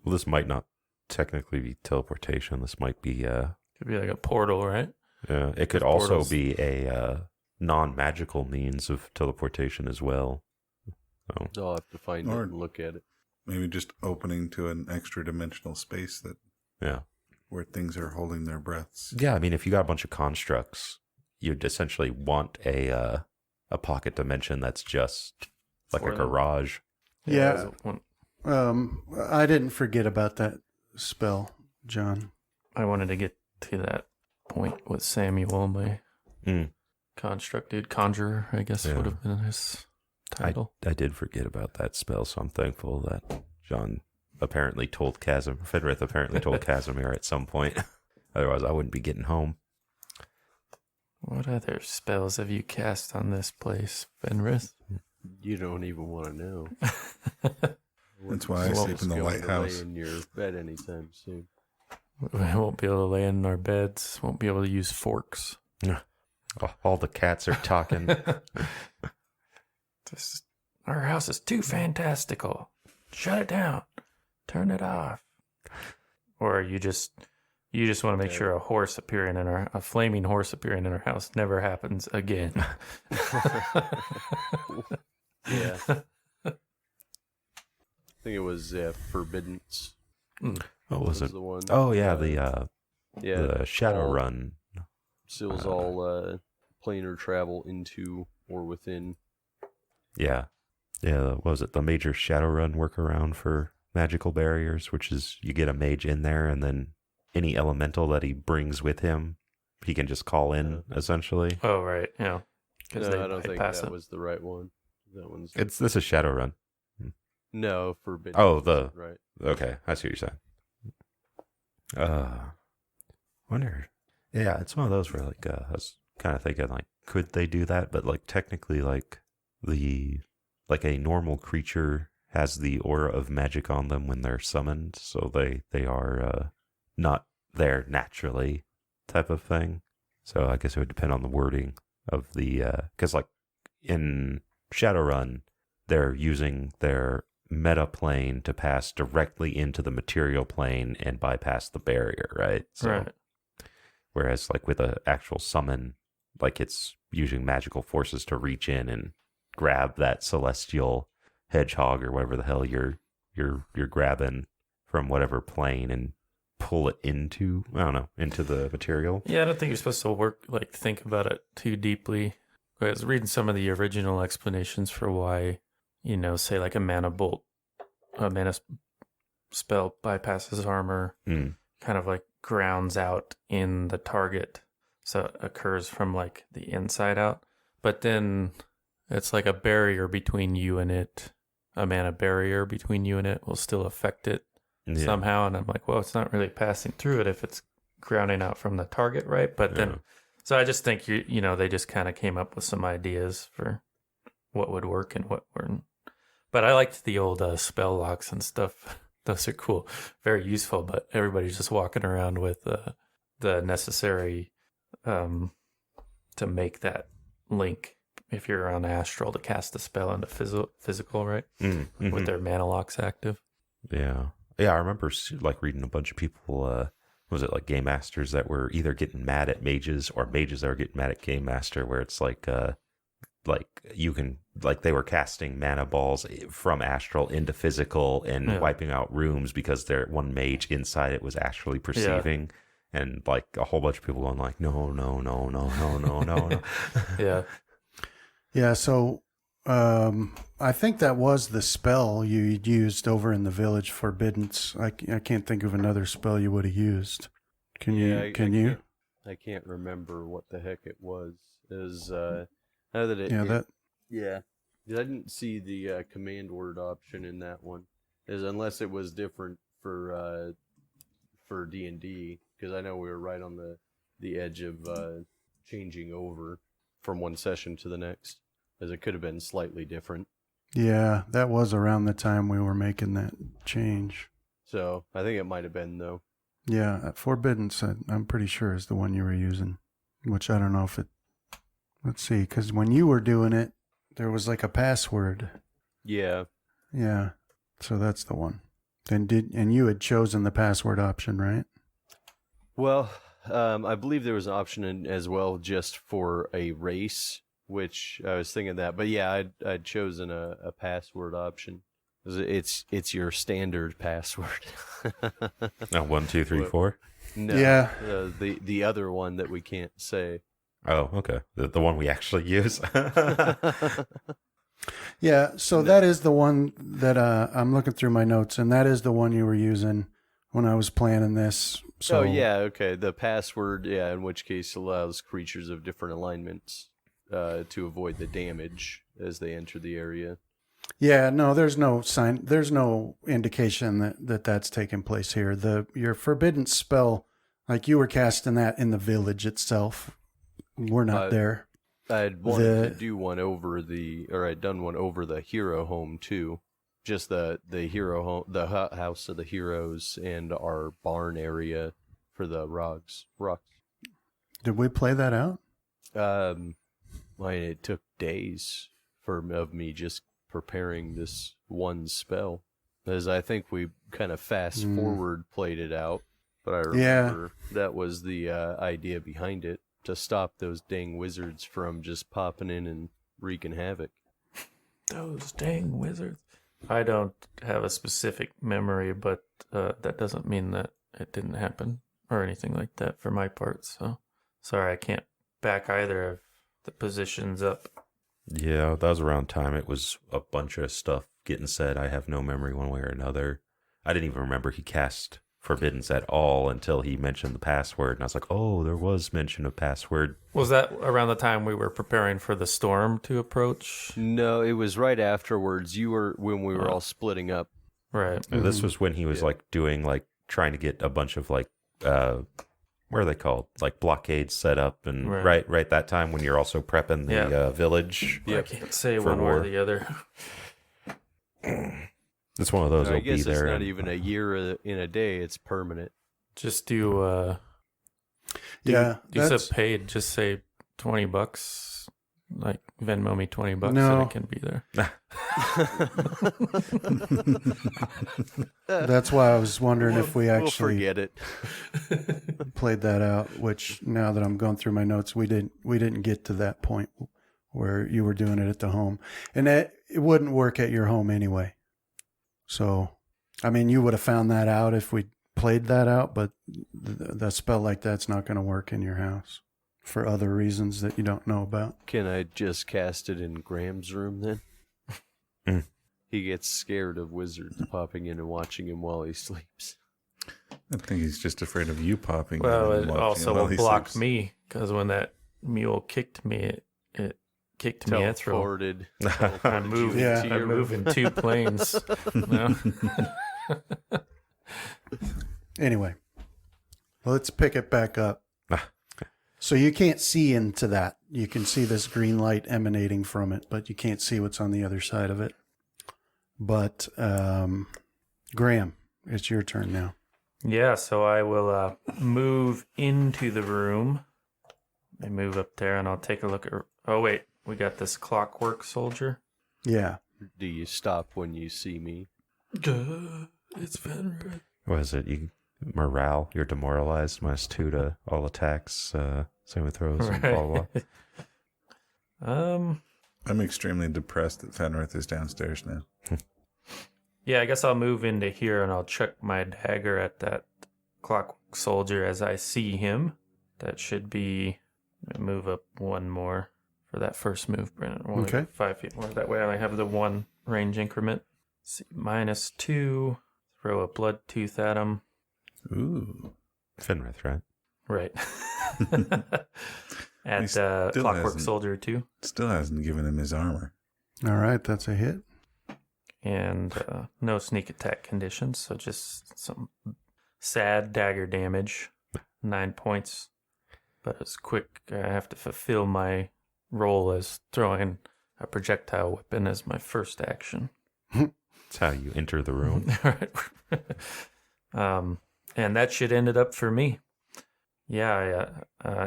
Well, this might not technically be teleportation. This might be Could be like a portal, right? it could With also portals. be a non-magical means of teleportation as well. So, I'll have to find it Or- and look at it. Maybe just opening to an extra dimensional space that yeah. where things are holding their breaths. Yeah, I mean, if you got a bunch of constructs, you'd essentially want a pocket dimension that's just like For a them. garage. Yeah. there's one- I didn't forget about that spell, John. I wanted to get to that point with Samuel, my Mm. construct dude. Conjurer, I guess, Yeah. would have been his title. I did forget about that spell, so I'm thankful that John apparently told Fenrith apparently told Casimir at some point. Otherwise, I wouldn't be getting home. What other spells have you cast on this place, Fenrith? You don't even want to know. That's why I You're sleep in the going to lay lighthouse. in your bed anytime soon. We won't be able to lay in our beds. Won't be able to use forks. All the cats are talking. Our house is too fantastical. Shut it down. Turn it off. Or you just want to make sure a flaming horse appearing in our house never happens again. Yeah. think it was Forbiddance. What was it? The one. Oh yeah, yeah, the Shadowrun. Seals all planar travel into or within. Yeah. What was it? The major Shadowrun workaround for magical barriers, which is you get a mage in there, and then any elemental that he brings with him, he can just call in, essentially. Oh, right. Yeah. No, They I don't think bypass that it. was the right one. That one's This is Shadowrun. no Forbiddance. Oh, right. Okay, I see what you're saying. Wonder. Yeah, it's one of those where like I was kind of thinking like, could they do that? But like technically, like a normal creature has the aura of magic on them when they're summoned, so they are not there naturally, type of thing. So I guess it would depend on the wording of the because like in Shadowrun, they're using their meta plane to pass directly into the material plane and bypass the barrier, right? So, Right. Whereas like with an actual summon, like it's using magical forces to reach in and grab that celestial hedgehog or whatever the hell you're grabbing from whatever plane and pull it into the material. Yeah, I don't think you're supposed to think about it too deeply. I was reading some of the original explanations for why, say like a mana spell bypasses armor, kind of like grounds out in the target. So it occurs from like the inside out. But then it's like a barrier between you and it. A mana barrier between you and it will still affect it somehow. And I'm like, well, it's not really passing through it if it's grounding out from the target, right? But then, so I just think they just kind of came up with some ideas for what would work and what wouldn't. But I liked the old spell locks and stuff. Those are cool, very useful. But everybody's just walking around with the necessary to make that link if you're on astral to cast a spell into physical, right? With their mana locks active. Yeah. I remember like reading a bunch of people. Was it like game masters that were either getting mad at mages or mages that were getting mad at game master, where it's like you can like they were casting mana balls from astral into physical and wiping out rooms because their one mage inside it was actually perceiving. And like a whole bunch of people going like, no. Yeah. Yeah, so I think that was the spell you used over in the village, Forbiddance. I can't think of another spell you would have used. Can you? I can't remember what the heck it was. Now that I didn't see the command word option in that one, unless it was different for D&D, because I know we were right on the edge of changing over from one session to the next, as it could have been slightly different. Yeah, that was around the time we were making that change. So I think it might have been, though. Yeah, Forbiddance, I'm pretty sure is the one you were using, which I don't know if it... Let's see, because when you were doing it, there was like a password. Yeah. Yeah, so that's the one. And you had chosen the password option, right? Well, I believe there was an option as well just for a race, which I was thinking that. But yeah, I'd chosen a password option. It's your standard password. 1, 2, 3, 4. No, yeah. The other one that we can't say. Oh, okay. The one we actually use. Yeah, so that is the one that I'm looking through my notes, and that is the one you were using when I was planning this. So, oh, yeah, okay. The password, in which case allows creatures of different alignments to avoid the damage as they enter the area. Yeah, no, there's no indication that that's taking place here. Your forbidden spell, like you were casting that in the village itself. We're not there. I'd wanted to do one I'd done one over the hero home too. Just the hero home, the house of the heroes, and our barn area for the rocks. Did we play that out? It took days of me just preparing this one spell, as I think we kind of fast forward played it out. But I remember that was the idea behind it, to stop those dang wizards from just popping in and wreaking havoc. Those dang wizards. I don't have a specific memory, but that doesn't mean that it didn't happen or anything like that for my part. So sorry, I can't back either of the positions up. Yeah, that was around time. It was a bunch of stuff getting said. I have no memory one way or another. I didn't even remember he cast Forbiddance at all until he mentioned the password. And I was like, oh, there was mention of password. Was that around the time we were preparing for the storm to approach? No, it was right afterwards. You were when we were all splitting up. Right. And this was when he was like doing like trying to get a bunch of like what are they called? Like blockades set up, and right that time when you're also prepping the village. Yeah, I can't say for one war. or the other. It's one of those. I That'll guess be it's there. not even a year in a day. It's permanent. Just do Yeah, you said paid, just say $20, like Venmo me $20 No. and it can be there. that's why I was wondering if we We'll actually forget it. played that out. Which now that I'm going through my notes, we didn't get to that point where you were doing it at the home, and it wouldn't work at your home anyway. So, I mean, you would have found that out if we played that out, but the spell like that's not going to work in your house for other reasons that you don't know about. Can I just cast it in Graham's room then? Mm. He gets scared of wizards popping in and watching him while he sleeps. I think he's just afraid of you popping. Well, in it and watching also him while will he block sleeps. me, because when that mule kicked me, it kicked me at throw. Teleported. I moved. Yeah. to I your move room. in 2 planes. No. Anyway, let's pick it back up. So you can't see into that. You can see this green light emanating from it, but you can't see what's on the other side of it. But Graham, it's your turn now. Yeah, so I will move into the room. I move up there and I'll take a look at. Oh wait, we got this clockwork soldier. Yeah. Do you stop when you see me? It's Fenrir. What is it? Morale. You're demoralized. -2 to all attacks, saving throws, and blah blah. blah. I'm extremely depressed that Fenrith is downstairs now. Yeah, I guess I'll move into here and I'll chuck my dagger at that clockwork soldier as I see him. That should be. Move up one more for that first move, Brennan. Only Okay. 5 feet more. That way I have the 1 range increment. Let's see, -2. Throw a blood tooth at him. Ooh. Fenrith, right? Right. He At still Clockwork hasn't- Soldier 2. Still hasn't given him his armor. All right, that's a hit. And no sneak attack conditions, so just some sad dagger damage. 9 points. But it's quick. I have to fulfill my role as throwing a projectile weapon as my first action. That's how you enter the room. And that shit ended up for me. Yeah,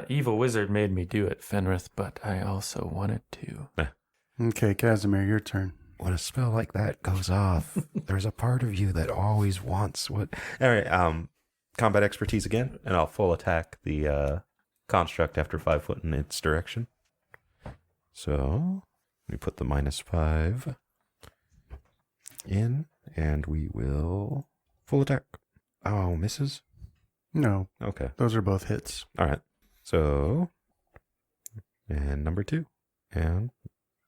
Evil Wizard made me do it, Fenrith, but I also wanted to. Okay, Casimir, your turn. When a spell like that goes off, there's a part of you that always wants what. All right, combat expertise again, and I'll full attack the construct after 5 foot in its direction. So we put the -5 in, and we will full attack. Oh, misses. No, Okay, those are both hits. all right. So, and number 2, and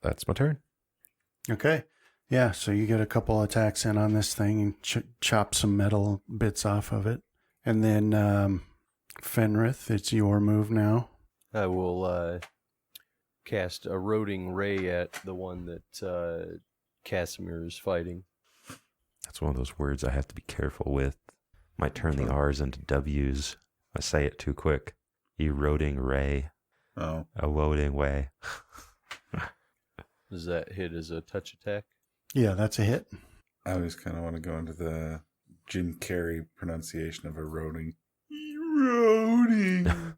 that's my turn. Okay. Yeah, so you get a couple attacks in on this thing and chop some metal bits off of it. And then Fenrith, it's your move now. I will cast a Eroding Ray at the one that Casimir is fighting. That's one of those words I have to be careful with. Might turn the R's into W's. I say it too quick. Eroding ray. Oh. Eroding way. Does that hit as a touch attack? Yeah, that's a hit. I always kind of want to go into the Jim Carrey pronunciation of eroding. Eroding.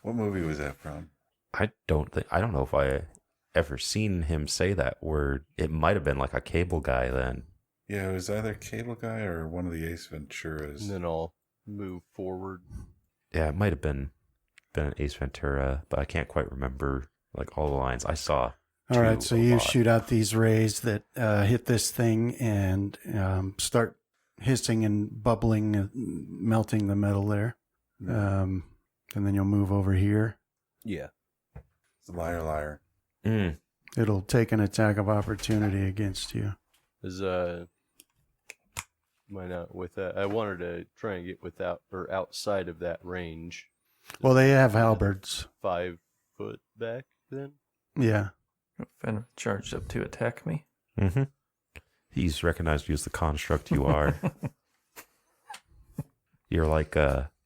What movie was that from? I don't know if I ever seen him say that word. It might have been like a cable guy then. Yeah, it was either Cable Guy or one of the Ace Venturas. And then I'll move forward. Yeah, it might have been an Ace Ventura, but I can't quite remember like all the lines I saw. All right, so you lot. shoot out these rays that hit this thing and start hissing and bubbling, melting the metal there. And then you'll move over here. Yeah. It's a liar. Mm. It'll take an attack of opportunity against you. Is why not with that? I wanted to try and get without or outside of that range. Well, they have halberds. 5 foot back then. Yeah. Fenrir charged up to attack me. Mm-hmm. He's recognized you as the construct you are. You're like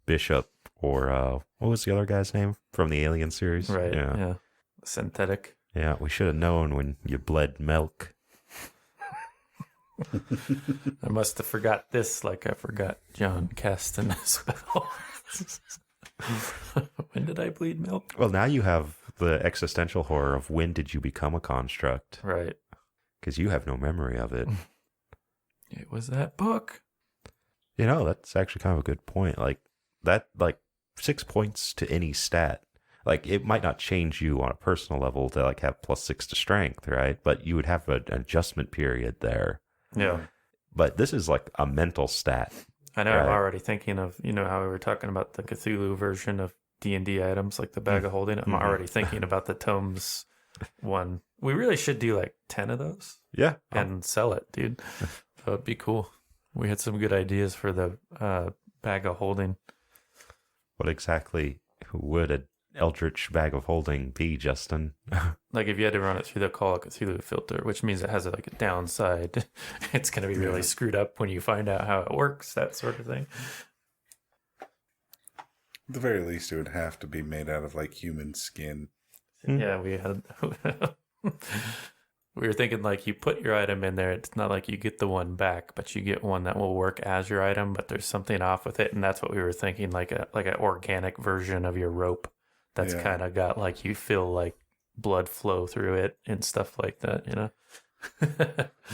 Bishop or what was the other guy's name from the Alien series? Right. Yeah. Synthetic. Yeah, we should have known when you bled milk. I must have forgot this like I forgot John casting a spell. When did I bleed milk? Well, now you have the existential horror of when did you become a construct? Right. Because you have no memory of it. It was that book. You know, that's actually kind of a good point. Like, that, like, 6 points to any stat. Like, it might not change you on a personal level to, like, have +6 to strength, right? But you would have an adjustment period there. Yeah. But this is, like, a mental stat. I know. Right. I'm already thinking of, how we were talking about the Cthulhu version of D&D items, like the bag of holding. I'm already thinking about the tomes one. We really should do like 10 of those Yeah. and sell it, dude. That would be cool. We had some good ideas for the bag of holding. What exactly would an eldritch bag of holding be, Justin? Like if you had to run it through the Call of Cthulhu filter, which means it has like a downside. It's going to be really screwed up when you find out how it works, that sort of thing. At the very least, it would have to be made out of like human skin. Yeah, we had. We were thinking like you put your item in there. It's not like you get the one back, but you get one that will work as your item. But there's something off with it, and that's what we were thinking, like an organic version of your rope. That's kind of got like you feel like blood flow through it and stuff like that,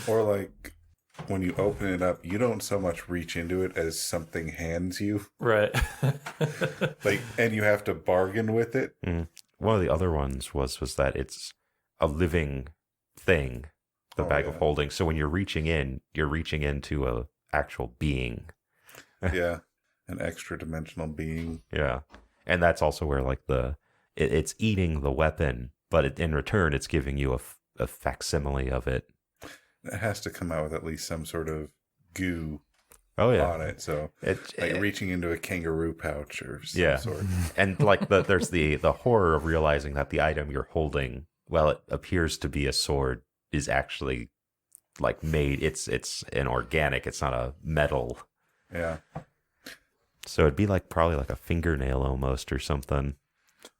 Or like when you open it up, you don't so much reach into it as something hands you. Right. Like, and you have to bargain with it. Mm. One of the other ones was that it's a living thing, the bag of holding. So when you're reaching into a actual being. Yeah. An extra dimensional being. Yeah. And that's also where like it's eating the weapon, but in return, it's giving you a facsimile of it. It has to come out with at least some sort of goo on it. So reaching into a kangaroo pouch or some sort. And like there's the horror of realizing that the item you're holding, well, it appears to be a sword, is actually like made. It's an organic. It's not a metal. Yeah. So it'd be like probably like a fingernail almost or something.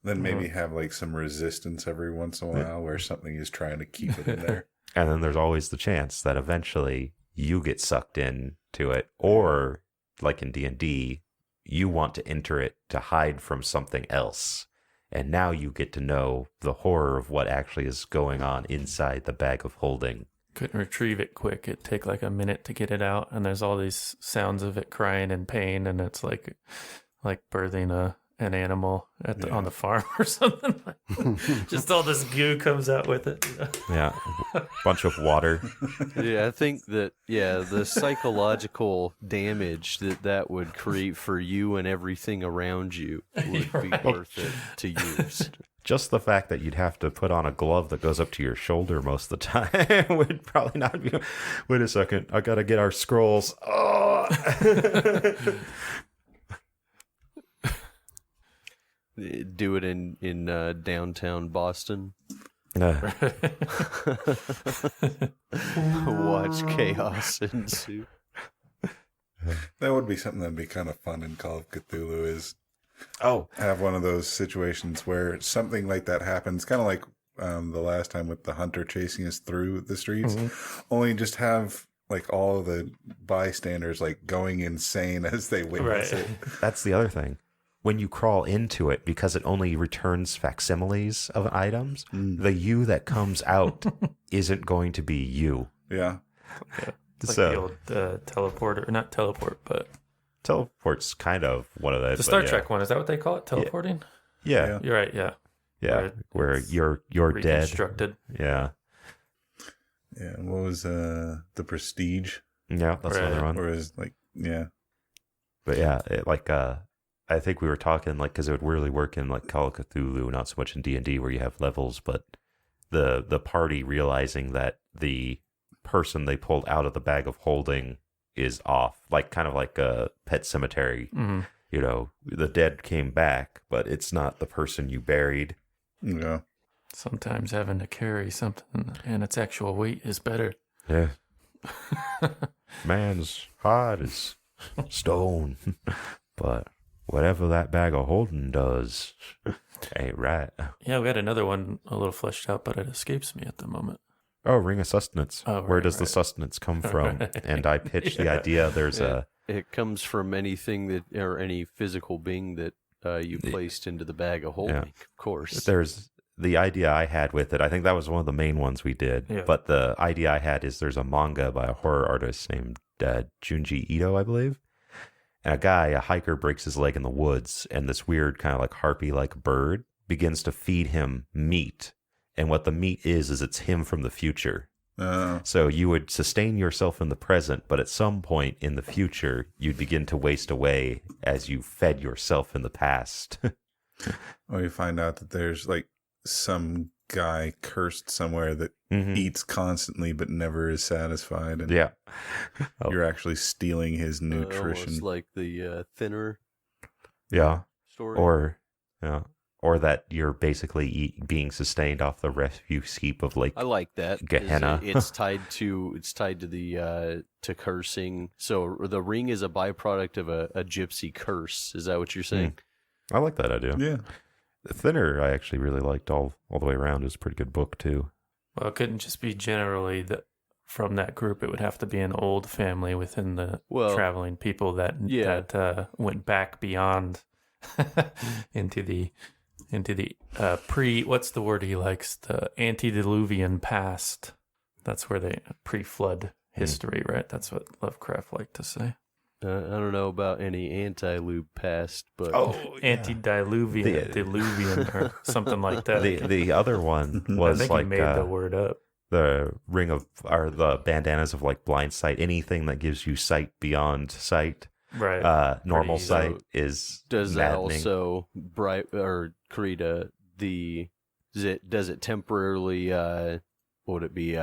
Then maybe have like some resistance every once in a while where something is trying to keep it in there. And then there's always the chance that eventually you get sucked into it, or like in D&D, you want to enter it to hide from something else. And now you get to know the horror of what actually is going on inside the bag of holding. Couldn't retrieve it quick. It'd take like a minute to get it out, and there's all these sounds of it crying in pain, and it's like birthing an animal on the farm or something. Just all this goo comes out with it. Yeah, bunch of water. Yeah, I think that the psychological damage that would create for you and everything around you would be worth it to use. Just the fact that you'd have to put on a glove that goes up to your shoulder most of the time would probably not be. Wait a second, I gotta get our scrolls. Oh. Do it in downtown Boston. Watch chaos ensue. That would be something that'd be kind of fun in Call of Cthulhu, is have one of those situations where something like that happens, kind of like the last time with the hunter chasing us through the streets. Only just have like all of the bystanders like going insane as they witness it. That's the other thing. When you crawl into it, because it only returns facsimiles of items, the you that comes out isn't going to be you. Yeah. It's like the old teleporter, not teleport, but teleport's kind of one of those. The Star Trek one, is that what they call it? Teleporting? Yeah. You're right, yeah. Yeah, where you're dead. Reconstructed. Yeah. Yeah. What was the Prestige? Yeah, that's another one. Or is yeah. But yeah, I think we were talking because it would really work in Call of Cthulhu, not so much in D&D where you have levels, but the party realizing that the person they pulled out of the bag of holding is off, kind of like a Pet Cemetery. Mm-hmm. The dead came back, but it's not the person you buried. Yeah. Sometimes having to carry something and its actual weight is better. Yeah. Man's heart is stone, but whatever that bag of holding does ain't right. Yeah, we had another one a little fleshed out, but it escapes me at the moment. Oh, Ring of Sustenance. Oh, Where right, does the right. sustenance come from? Right. And I pitched the idea. There's It comes from anything that, or any physical being that you placed into the bag of holding, of course. there's the idea I had with it. I think that was one of the main ones we did. Yeah. But the idea I had is there's a manga by a horror artist named Junji Ito, I believe. And a hiker, breaks his leg in the woods, and this weird kind of harpy-like bird begins to feed him meat. And what the meat is it's him from the future. So you would sustain yourself in the present, but at some point in the future, you'd begin to waste away as you fed yourself in the past. Or you find out that there's some guy cursed somewhere that eats constantly but never is satisfied, and Yeah. you're actually stealing his nutrition. Almost like the Thinner Yeah. story. Or that you're basically being sustained off the refuse heap of I like that. Gehenna. It's tied to the to cursing. So the ring is a byproduct of a gypsy curse. Is that what you're saying? I like that idea. Yeah. The Thinner, I actually really liked all the way around. It was a pretty good book, too. Well, it couldn't just be generally from that group. It would have to be an old family within the traveling people that went back beyond into the what's the word he likes? The antediluvian past. That's where they pre-flood history, right? That's what Lovecraft liked to say. I don't know about any anti-lube past, but Antediluvian, diluvian, or something like that. The other one I was think he made the word up. the the bandanas of blind sight. Anything that gives you sight beyond sight. Right. Normal Pretty sight is does that maddening. also create does it temporarily what would it be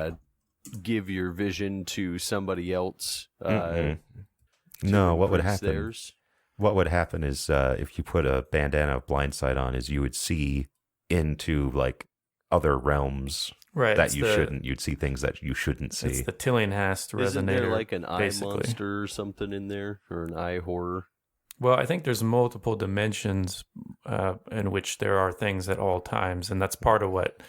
give your vision to somebody else? No, what would happen? Theirs? What would happen is if you put a bandana of blind sight on, is you would see into other realms that you shouldn't. You'd see things that you shouldn't see. It's the Tillinghast resonator. Isn't there an eye basically. monster or something in there, or an eye horror? Well, I think there's multiple dimensions in which there are things at all times, and that's part of what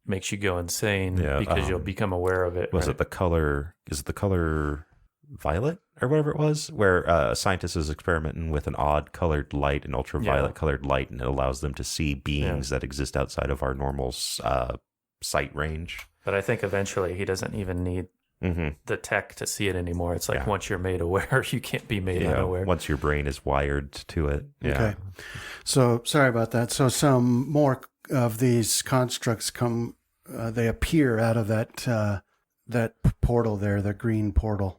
makes you go insane because you'll become aware of it. Was it the color? Is it the color violet or whatever it was? Where a scientist is experimenting with an odd colored light, an ultraviolet colored light, and it allows them to see beings that exist outside of our normal sight range. But I think eventually he doesn't even need the tech to see it anymore. It's once you're made aware, you can't be made unaware. Once your brain is wired to it. Yeah. Okay. So sorry about that. So some more of these constructs they appear out of that portal there, the green portal.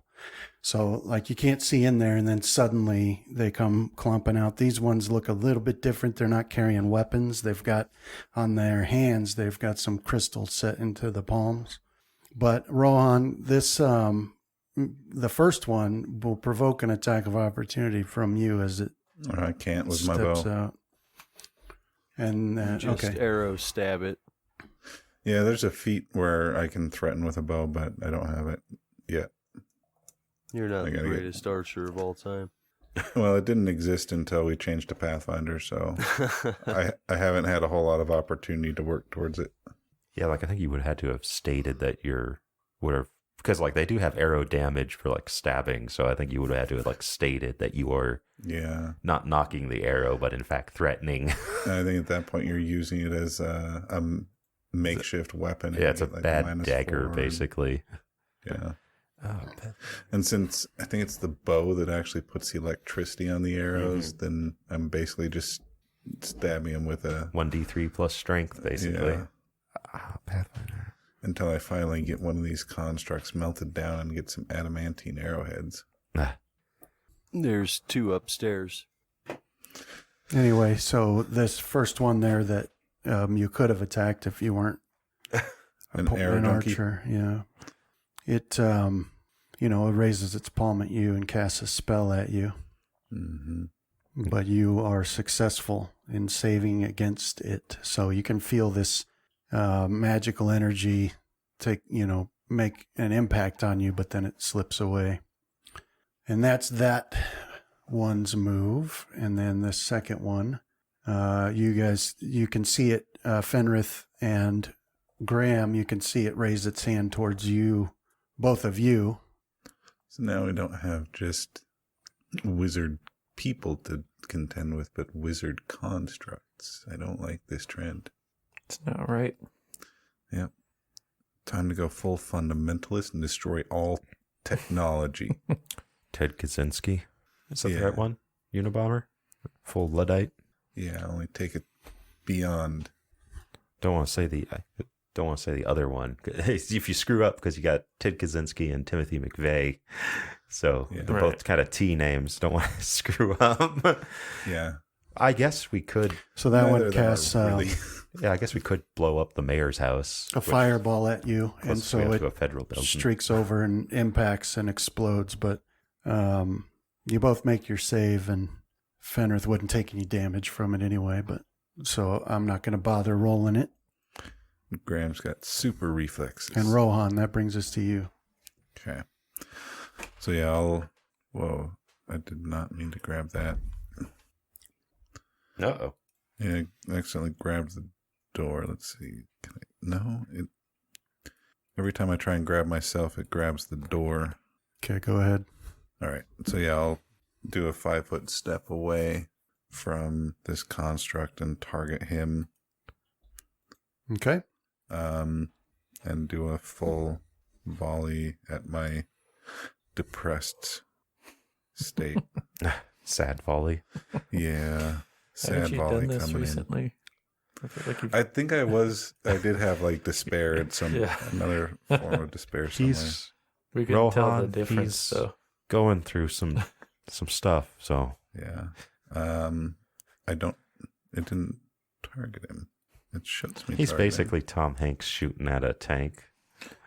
So you can't see in there, and then suddenly they come clumping out. These ones look a little bit different. They're not carrying weapons. They've got on their hands, they've got some crystals set into the palms. But Rohan, this the first one will provoke an attack of opportunity from you as it I can't with my steps bow. out. And Just arrow stab it. Yeah, there's a feat where I can threaten with a bow, but I don't have it yet. You're not the greatest archer of all time. Well, it didn't exist until we changed to Pathfinder, so I haven't had a whole lot of opportunity to work towards it. Yeah, I think you would have had to have stated that because they do have arrow damage for stabbing, so I think you would have had to have stated that you are not knocking the arrow, but in fact threatening. I think at that point you're using it as a makeshift weapon. Yeah, it's a bad dagger, basically. Yeah. Oh, and since I think it's the bow that actually puts the electricity on the arrows, then I'm basically just stabbing him with a 1d3 plus strength, basically. Yeah. Pathfinder. Until I finally get one of these constructs melted down and get some adamantine arrowheads. There's 2 upstairs. Anyway, so this first one there that you could have attacked if you weren't An arrow donkey. archer. Yeah. It, it raises its palm at you and casts a spell at you. Mm-hmm. But you are successful in saving against it. So you can feel this magical energy make an impact on you, but then it slips away. And that's that one's move. And then the second one, you can see it, Fenrith and Graham, you can see it raise its hand towards you, both of you. So now we don't have just wizard people to contend with, but wizard constructs. I don't like this trend. It's not right. Yep. Time to go full fundamentalist and destroy all technology. Ted Kaczynski. Is that the Yeah. right one? Unabomber? Full Luddite? Yeah, only take it beyond. Don't want to say the other one. If you screw up, because you got Ted Kaczynski and Timothy McVeigh, so Yeah. they're Right. both kind of T names. Don't want to screw up. Yeah. I guess we could. So that Neither one of them are casts really. Yeah, I guess we could blow up the mayor's house. a fireball at you, and Plus, we so have it to a federal building. streaks over and impacts and explodes. But you both make your save, and Fenrith wouldn't take any damage from it anyway. But so I'm not going to bother rolling it. Graham's got super reflexes. And Rohan, that brings us to you. Okay. So yeah, whoa, I did not mean to grab that. Uh-oh. Yeah, I accidentally grabbed the door. Let's see. Every time I try and grab myself, it grabs the door. Okay, go ahead. All right. So yeah, I'll do a 5-foot step away from this construct and target him. Okay. And do a full volley at my depressed state. Sad volley. Yeah. Sad Haven't you volley done this coming in. recently? I feel like you've... I think I did have like despair at some Yeah. another form of despair somewhere. He's we can tell the Rohan, difference, he's though. going through some stuff, so Yeah. It didn't target him. It shuts me. he's targeting. basically Tom Hanks shooting at a tank.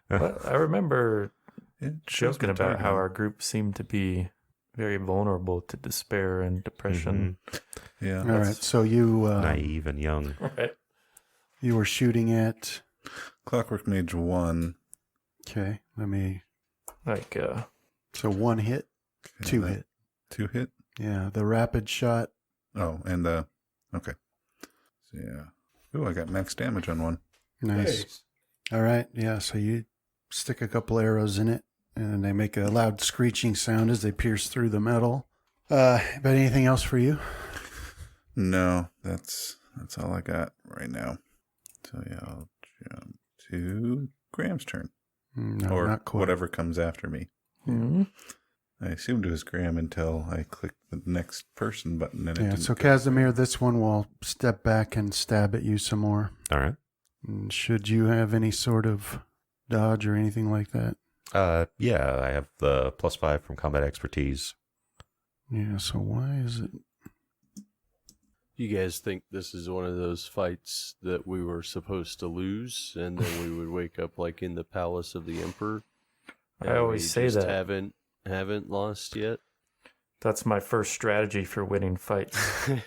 But I remember It shows joking me about how targeting. our group seemed to be very vulnerable to despair and depression. Yeah. All right. So you Naive and young. Right. you were shooting at. Clockwork Mage 1. Okay. Let me. Like, So one hit, Okay, two that- hit. 2 hit. Yeah. The rapid shot. Oh, and okay. So yeah. Ooh, I got max damage on one. Nice. All right. Yeah. So you stick a couple arrows in it, and they make a loud screeching sound as they pierce through the metal. But anything else for you? No, that's all I got right now. So yeah, I'll jump to Graham's turn. No, or not quite. whatever comes after me. mhm. I assumed it was Graham until I clicked the next person button and it Yeah. didn't So go. Casimir, this one will step back and stab at you some more. All right. And should you have any sort of dodge or anything like that? Yeah, I have the +5 from combat expertise. Yeah. So why is it? You guys think this is one of those fights that we were supposed to lose, and then we would wake up like in the palace of the emperor? I and always we say just that. haven't lost yet. That's my first strategy for winning fights.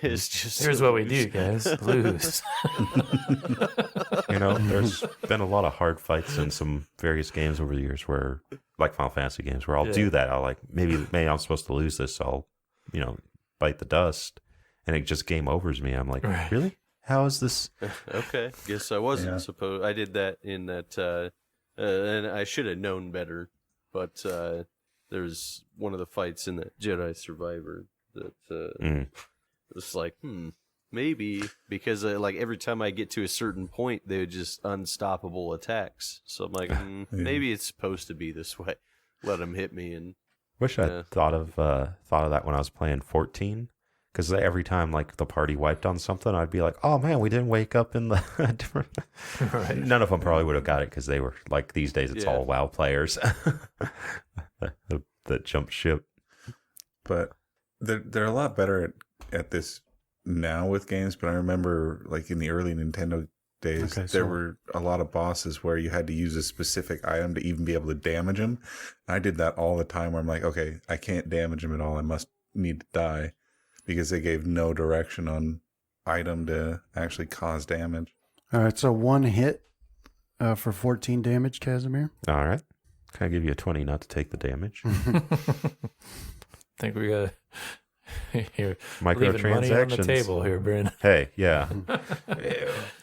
It's just Here's what we do, guys. Lose. You know, there's been a lot of hard fights in some various games over the years where, like Final Fantasy games, where I'll Yeah. do that. I'll like, maybe I'm supposed to lose this. So I'll, bite the dust, and it just game overs me. I'm like, Right. really? How is this? Okay, guess I wasn't Yeah. supposed. I did that in that, and I should have known better. But there's one of the fights in that Jedi Survivor that it's like, maybe because like every time I get to a certain point, they're just unstoppable attacks. So I'm like, maybe it's supposed to be this way. Let them hit me, and Wish Yeah. I thought of that when I was playing 14, Because every time like the party wiped on something, I'd be like, "Oh man, we didn't wake up in the different." Right. None of them probably would have got it because they were like these days. It's all WoW players that jump ship. But they're a lot better at this now with games. But I remember like in the early Nintendo days, there were a lot of bosses where you had to use a specific item to even be able to damage them. I did that all the time where I'm like, okay, I can't damage them at all. I must need to die, because they gave no direction on item to actually cause damage. All right, so 1 hit for 14 damage, Casimir. All right. Can I give you a 20 not to take the damage? Think we got here Microtransactions. money on the table here, Bryn. Hey, yeah.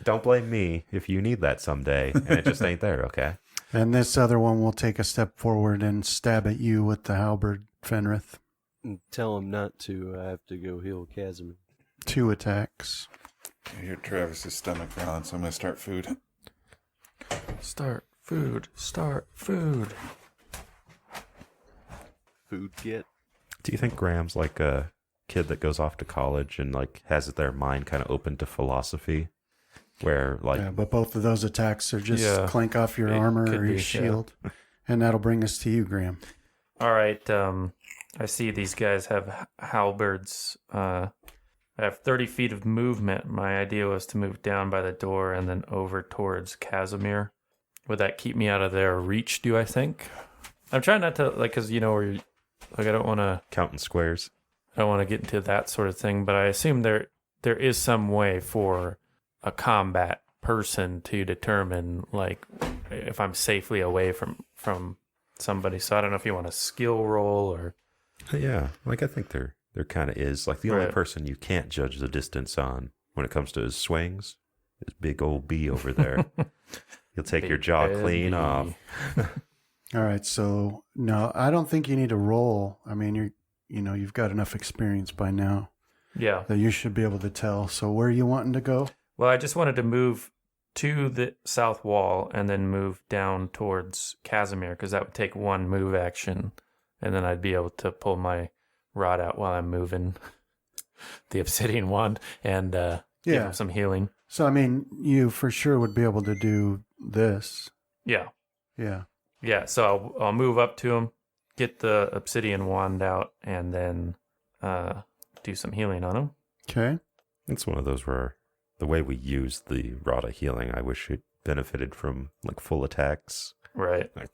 Don't blame me if you need that someday and it just ain't there, okay? And this other one will take a step forward and stab at you with the halberd, Fenrith. And tell him not to. I have to go heal Casimir. 2 attacks. I hear Travis's stomach growling, so I'm going to start food. Start food. Food get. Do you think Graham's like a kid that goes off to college and like has their mind kind of open to philosophy? Where like Yeah, but both of those attacks are just Yeah, clank off your it armor could or your be, shield. And that'll bring us to you, Graham. All right. I see these guys have halberds. I have 30 feet of movement. My idea was to move down by the door and then over towards Casimir. Would that keep me out of their reach, do I think? I'm trying not to, like, because, you know, where like I don't want counting squares. to get into that sort of thing, but I assume there is some way for a combat person to determine, like, if I'm safely away from somebody. So I don't know if you want a skill roll or... Yeah, like I think there kind of is. Like the only Right. person you can't judge the distance on when it comes to his swings is Big Old B over there. He'll take your jaw Big clean B. off. All right, so no, I don't think you need to roll. I mean, you've got enough experience by now Yeah. that you should be able to tell. So where are you wanting to go? Well, I just wanted to move to the south wall and then move down towards Casimir, because that would take 1 move action, and then I'd be able to pull my rod out while I'm moving the obsidian wand and give him some healing. So, I mean, you for sure would be able to do this. Yeah. Yeah. Yeah, so I'll move up to him, get the obsidian wand out, and then do some healing on him. Okay. It's one of those where the way we use the Rod of Healing, I wish it benefited from like full attacks. Right. Like,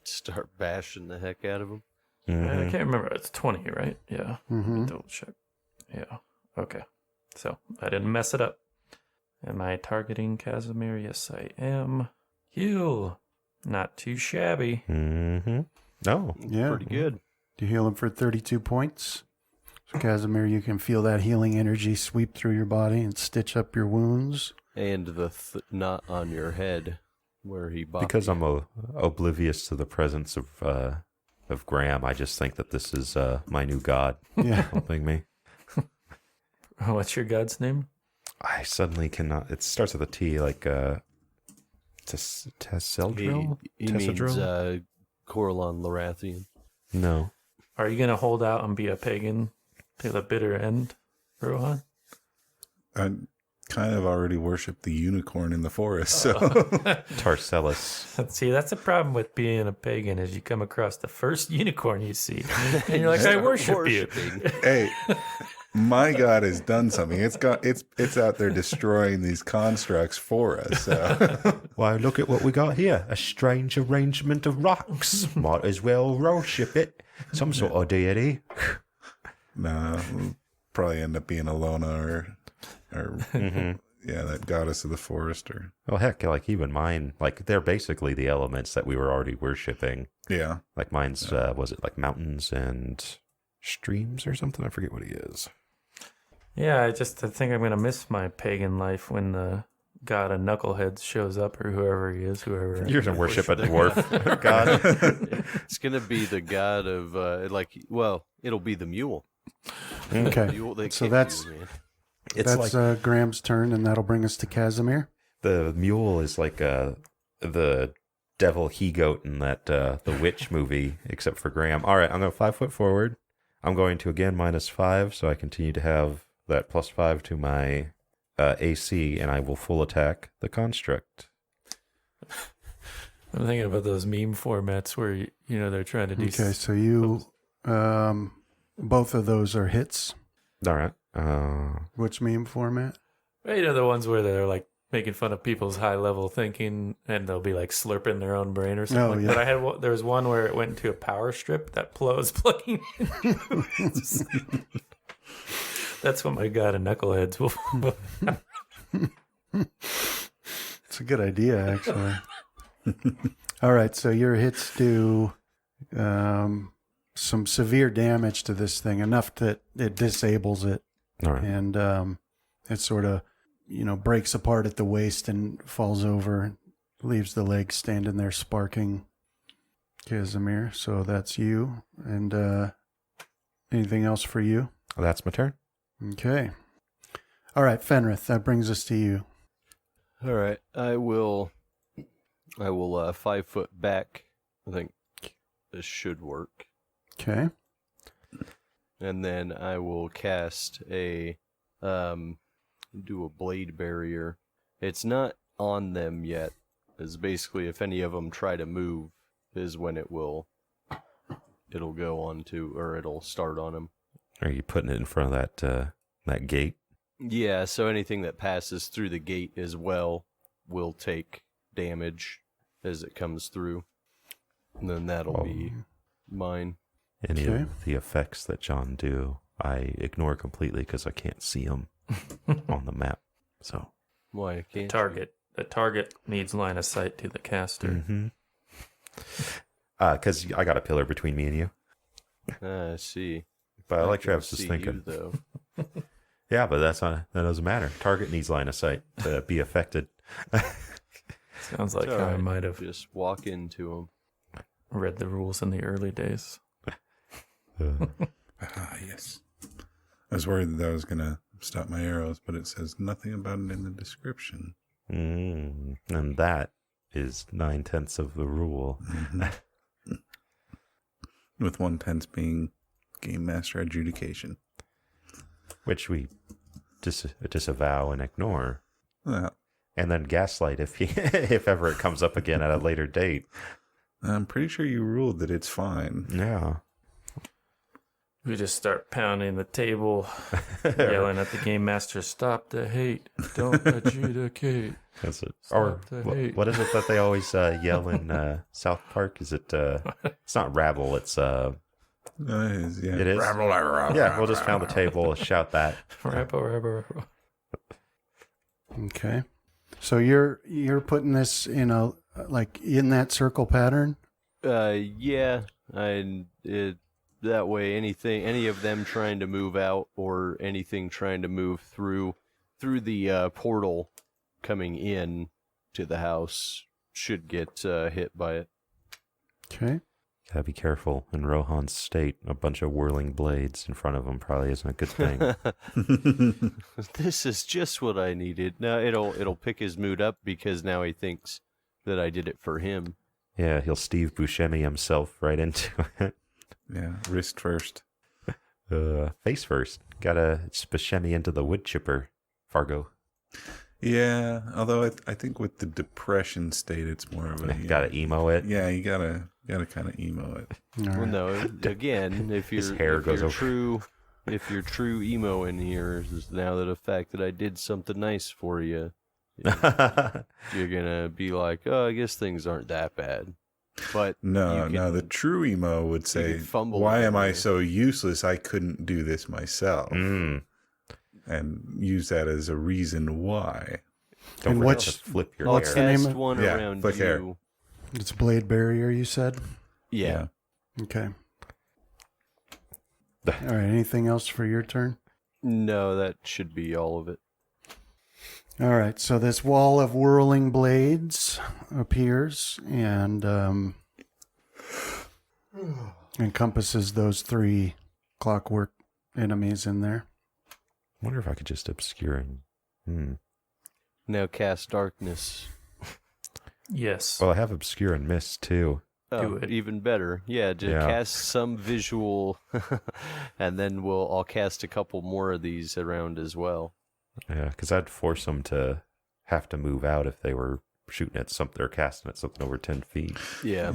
Start bashing the heck out of him. mhm. I can't remember. It's 20, right? Yeah. Mm-hmm. Double check. Yeah. Okay. So I didn't mess it up. Am I targeting Casimir? Yes, I am. Heal. Not too shabby. Mhm. No. Yeah. Pretty good. You heal him for 32 points. So, Casimir, you can feel that healing energy sweep through your body and stitch up your wounds. And the knot on your head where he bopped Because you. I'm oblivious to the presence of Graham, I just think that this is my new god Yeah. helping me. What's your god's name? I suddenly cannot. It starts with a T, like Tesseldril? He means Tessedril? Coralon Larathian. No. Are you going to hold out and be a pagan to the bitter end, Rohan? I kind of already worship the unicorn in the forest, so Tarcellus. See, that's a problem with being a pagan, is you come across the first unicorn you see, and you're like, I worship you. hey, my God has done something. It's out there destroying these constructs for us. So. Why, look at what we got here. A strange arrangement of rocks. Might as well worship it. Some sort of deity. No, we'll probably end up being Alona or Mhm. yeah, that goddess of the forest. Or Well, heck, like even mine, like they're basically the elements that we were already worshiping. yeah, Like mine's, was it like mountains and streams or something? I forget what he is. Yeah, I think I'm going to miss my pagan life when the god of knuckleheads shows up, or whoever he is, whoever. You're going to worship a dwarf god. It's going to be the god of, it'll be the mule. Okay. Mule, they So kick that's- you, man. It's That's like Graham's turn, and that'll bring us to Casimir. the mule is like the devil he-goat in that the witch movie, except for Graham. All right, I'm going to 5 foot forward. I'm going to again -5, so I continue to have that +5 to my AC, and I will full attack the construct. I'm thinking about those meme formats where they're trying to do. Okay, so you, both of those are hits. All right. Which meme format? The ones where they're like making fun of people's high level thinking, and they'll be like slurping their own brain or something. Oh, like yeah. that. There was one where it went into a power strip that was plugging in. That's what my god and knuckleheads will. It's a good idea, actually. All right, so your hits do some severe damage to this thing, enough that it disables it. All right. And it sort of, breaks apart at the waist and falls over, leaves the legs standing there sparking. Casimir, so that's you. And anything else for you? That's my turn. Okay. All right, Fenrith, that brings us to you. All right, I will 5 foot back. I think this should work. Okay. And then I will cast do a blade barrier. It's not on them yet. It's basically if any of them try to move is when it'll go on to, or it'll start on them. Are you putting it in front of that gate? Yeah, so anything that passes through the gate as well will take damage as it comes through. And then that'll be mine. Any Okay. of the effects that John do, I ignore completely because I can't see them on the map. So Why can't The target needs line of sight to the caster. because I got a pillar between me and you. I see. But I like can Travis's see thinking. you, though. Yeah, but that doesn't matter. Target needs line of sight to be affected. Sounds like It's all how I right. might have Just walk into them. read the rules in the early days. Yes. I was worried that was going to stop my arrows, but it says nothing about it in the description. And that is 9/10 of the rule. With 1/10 being game master adjudication. Which we disavow and ignore. Well, And then gaslight if ever it comes up again at a later date. I'm pretty sure you ruled that it's fine. Yeah. We just start pounding the table, yelling at the game master, "Stop the hate! Don't adjudicate!" That's it. Stop Or the hate. what is it that they always yell in South Park? Is it? It's not rabble. It's Yeah. It is. Yeah, we'll just pound the table, shout that. Rabble. Okay. So you're putting this in that circle pattern? Yeah. That way any of them trying to move out or anything trying to move through the portal coming in to the house should get hit by it. Okay. Gotta be careful. In Rohan's state, a bunch of whirling blades in front of him probably isn't a good thing. This is just what I needed. Now it'll pick his mood up because now he thinks that I did it for him. Yeah, he'll Steve Buscemi himself right into it. Yeah, wrist first. Face first. Gotta Buscemi into the wood chipper, Fargo. Yeah, although I think with the depression state, it's more of a... Gotta emo it. Yeah, you gotta kind of emo it. All Well, right. no, again, if His you're hair if goes you're over. true, if you're true emo in here is now the fact that I did something nice for you, you're gonna be like, oh, I guess things aren't that bad. But No, you no, can- the true emo would say, can fumble why am I everywhere. so useless I couldn't do this myself? Mm. And use that as a reason why. Don't And forget what's- to flip your I'll what's the hair. name cast of- one Yeah, around flick you. hair. It's blade barrier, you said? Yeah. Okay. All right. Anything else for your turn? No, that should be all of it. All right. So this wall of whirling blades appears and encompasses those 3 clockwork enemies in there. Wonder if I could just obscure and... Now cast darkness. Yes. Well, I have obscure and mist too. do it. Even better. Yeah, just cast some visual, and then I'll cast a couple more of these around as well. Yeah, because I'd force them to have to move out if they were shooting at something or casting at something over 10 feet. Yeah.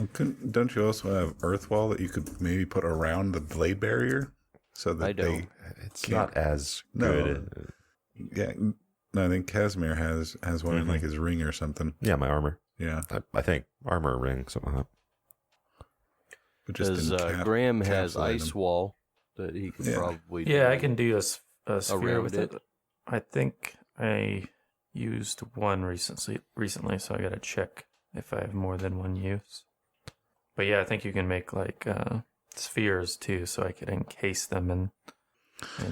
Don't you also have Earth Wall that you could maybe put around the blade barrier so that It's not as good. Yeah, no, I think Casimir has one in like his ring or something. Yeah, my armor. Yeah, I think armor ring, something like that. Because Graham has Ice Wall that he could probably Yeah, I can do a sphere around with it. I think I used one recently, so I got to check if I have more than one use. But yeah, I think you can make like spheres too, so I could encase them in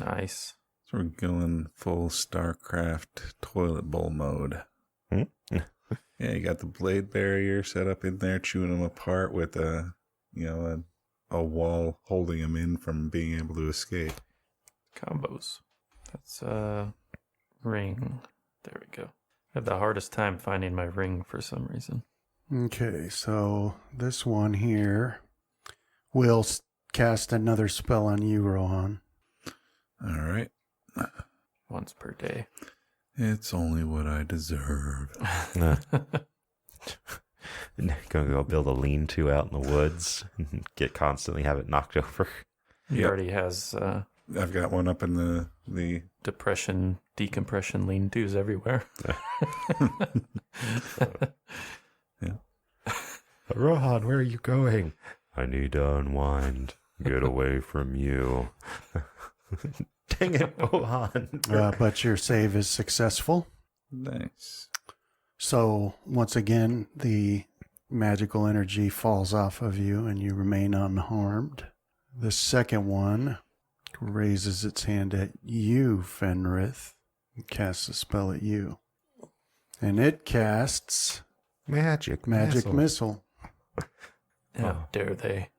ice. So we're going full StarCraft toilet bowl mode. Yeah, you got the blade barrier set up in there, chewing them apart with a wall holding them in from being able to escape. Combos. That's ring. There we go. I have the hardest time finding my ring for some reason. Okay, so this one here will cast another spell on you, Rohan. All right. Once per day. It's only what I deserve. Gonna go build a lean-to out in the woods and constantly have it knocked over. He already has I've got one up in the decompression lean-tos everywhere. Yeah. Rohan, where are you going? I need to unwind. Get away from you. Dang it, Rohan. But your save is successful. Nice. So once again, the magical energy falls off of you and you remain unharmed. The second one raises its hand at you, Fenrith, and casts a spell at you. And it casts Magic missile. How dare they?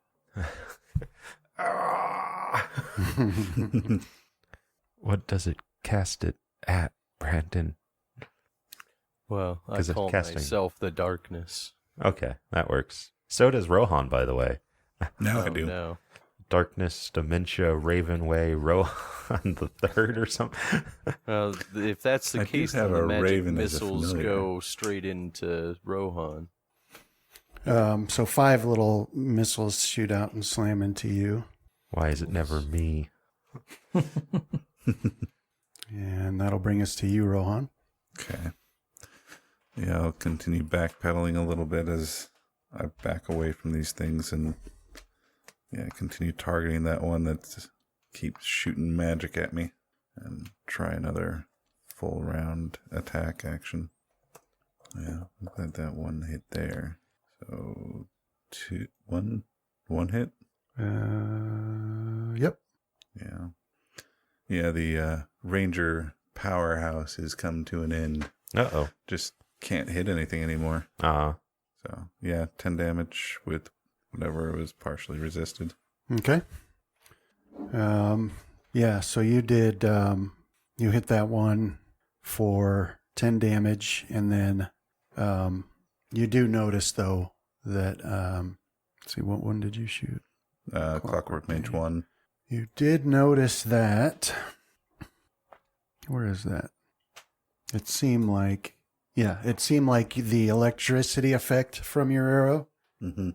What does it cast it at, Brandon? Well, I 'Cause it's call casting. myself the darkness. Okay, that works. So does Rohan, by the way. Now I Oh, do. no. Darkness, Dementia, Ravenway, Rohan the third or something. If that's the I do case, have then the a magic raven as a missiles familiar. go straight into Rohan. So 5 little missiles shoot out and slam into you. Why is it never me? And that'll bring us to you, Rohan. Okay. Yeah, I'll continue backpedaling a little bit as I back away from these things and continue targeting that one that keeps shooting magic at me and try another full round attack action. Yeah, I'm glad that one hit there. So one hit? Yep. Yeah. Yeah, the Ranger powerhouse has come to an end. Uh-oh. Just can't hit anything anymore. So, yeah, 10 damage with whatever was partially resisted. Okay. Yeah, so you did, you hit that one for 10 damage, and then you do notice, though, that, let's see, what one did you shoot? Clockwork Mage 1. You did notice that, where is that? It seemed like the electricity effect from your arrow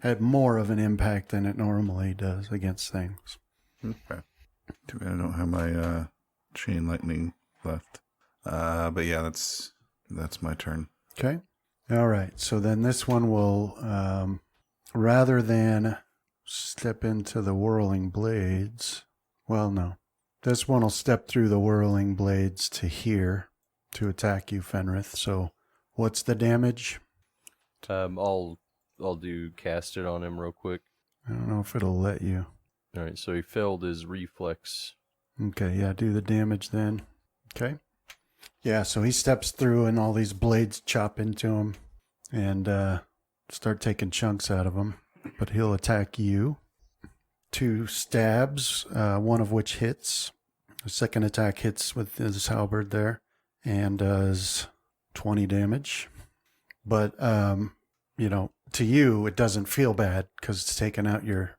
had more of an impact than it normally does against things. Okay. Too bad I don't have my chain lightning left. But yeah, that's my turn. Okay. All right. So then this one will, rather than step into the whirling blades, well, no. This one will step through the whirling blades to here to attack you, Fenrith. So what's the damage? I'll do cast it on him real quick. I don't know if it'll let you. All right, so he failed his reflex. Okay, yeah, do the damage then. Okay. Yeah, so he steps through and all these blades chop into him and start taking chunks out of him. But he'll attack you. 2 stabs, one of which hits. The second attack hits with his halberd there and does 20 damage. But to you, it doesn't feel bad because it's taking out your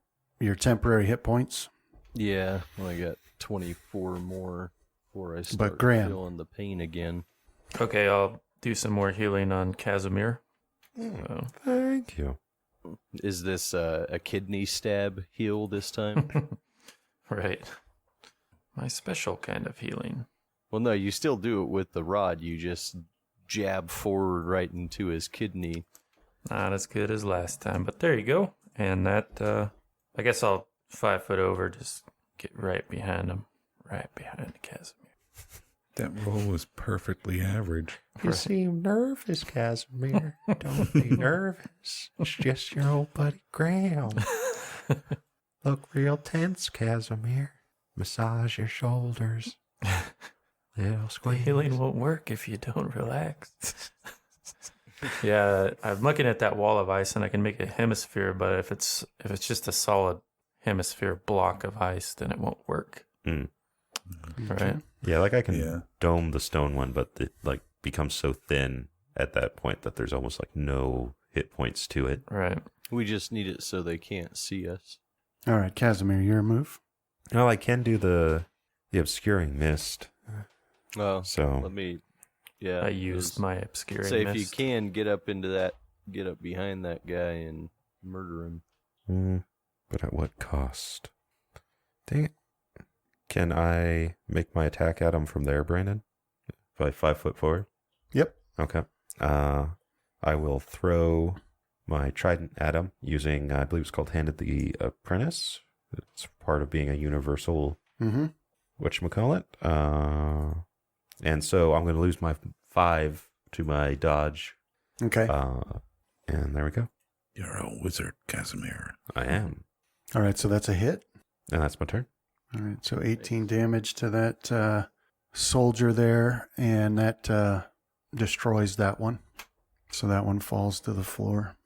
temporary hit points. Yeah, well, I got 24 more before I start Graham, feeling the pain again. Okay, I'll do some more healing on Casimir. Thank you. Is this a kidney stab heal this time? Right. My special kind of healing. Well, no, you still do it with the rod. You just jab forward right into his kidney. Not as good as last time, but there you go. And that, I guess I'll 5 foot over, just get right behind him. Right behind Casimir. That roll was perfectly average. You seem nervous, Casimir. Don't be nervous. It's just your old buddy Graham. Look real tense, Casimir. Massage your shoulders. Little squeeze. Healing won't work if you don't relax. Yeah, I'm looking at that wall of ice, and I can make a hemisphere, but if it's just a solid hemisphere block of ice, then it won't work. Mm. Right? Yeah, like I can dome the stone one, but it like becomes so thin at that point that there's almost like no hit points to it. Right. We just need it so they can't see us. All right, Casimir, your move. No, I can do the obscuring mist. Oh, So let me. Yeah, I used my obscuring say mist. if you can get up behind that guy and murder him. But at what cost? Dang it. Can I make my attack at him from there, Brandon? By 5 foot forward? Yep. Okay. I will throw my trident at him using, I believe it's called Hand of the Apprentice. It's part of being a universal, whatchamacallit. And so I'm going to lose my 5 to my dodge. Okay. And there we go. You're a wizard, Casimir. I am. All right, so that's a hit. And that's my turn. All right, so 18 damage to that soldier there, and that destroys that one. So that one falls to the floor.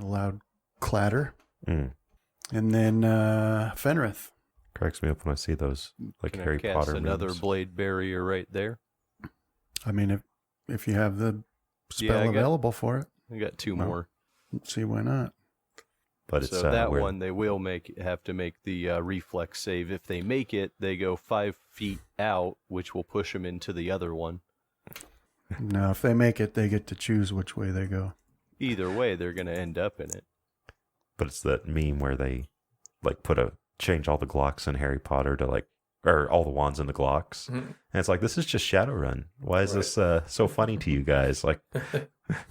A loud clatter. Mm. And then Fenrith. Cracks me up when I see those like Can Harry I cast Potter another memes. blade barrier right there? I mean, if you have the spell I got- available for it, I got 2 Well, more. let's see why not. But it's So that where- one they will have to make the reflex save. If they make it, they go 5 feet out, which will push them into the other one. Now, if they make it, they get to choose which way they go. Either way, they're going to end up in it. But it's that meme where they like change all the Glocks in Harry Potter to like, or all the wands in the Glocks. And it's like, this is just Shadowrun. Why is this so funny to you guys? Like,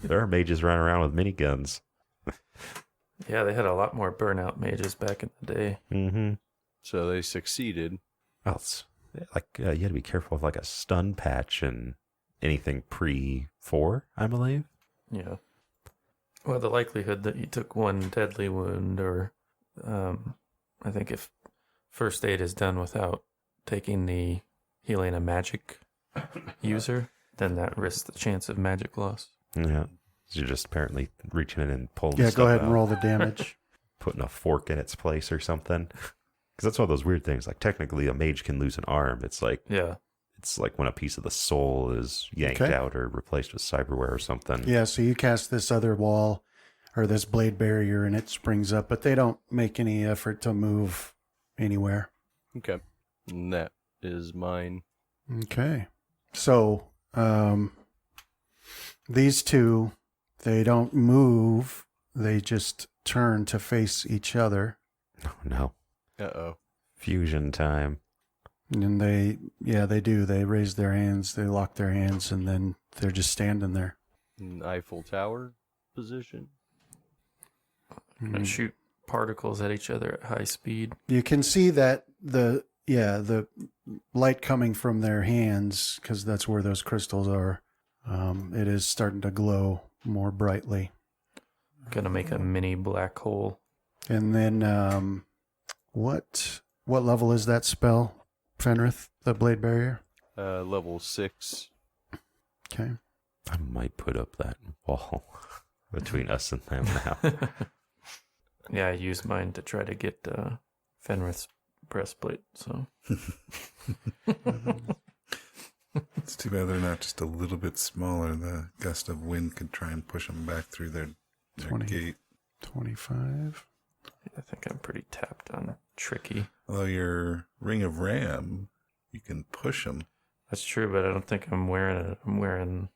there are mages running around with miniguns. Yeah, they had a lot more burnout mages back in the day. Mm-hmm. So they succeeded. Well, it's like, you had to be careful with like a stun patch and anything pre-4, I believe. Yeah. Well, the likelihood that you took one deadly wound, or I think if first aid is done without taking the healing a magic user, then that risks the chance of magic loss. Yeah. So you're just apparently reaching in and pulling Yeah, stuff go ahead out, and roll the damage. putting a fork in its place or something. Because that's one of those weird things. Like, technically, a mage can lose an arm. It's like when a piece of the soul is yanked out or replaced with cyberware or something. Yeah, so you cast this other wall or this blade barrier and it springs up, but they don't make any effort to move anywhere. Okay. And that is mine. Okay. So, these two, they don't move. They just turn to face each other. Oh, no. Uh-oh. Fusion time. And they do. They raise their hands, they lock their hands, and then they're just standing there. An Eiffel Tower position. And shoot particles at each other at high speed. You can see that the light coming from their hands, because that's where those crystals are, it is starting to glow more brightly. Gonna make a mini black hole. And then what level is that spell, Fenrith, the blade barrier? Level 6. Okay. I might put up that wall between us and them now. Yeah, I used mine to try to get Fenrith's breastplate. So It's too bad they're not just a little bit smaller. The gust of wind could try and push them back through their Their 20. gate. 25. I think I'm pretty tapped on tricky. Although your Ring of Ram, you can push them. That's true, but I don't think I'm wearing it. I'm wearing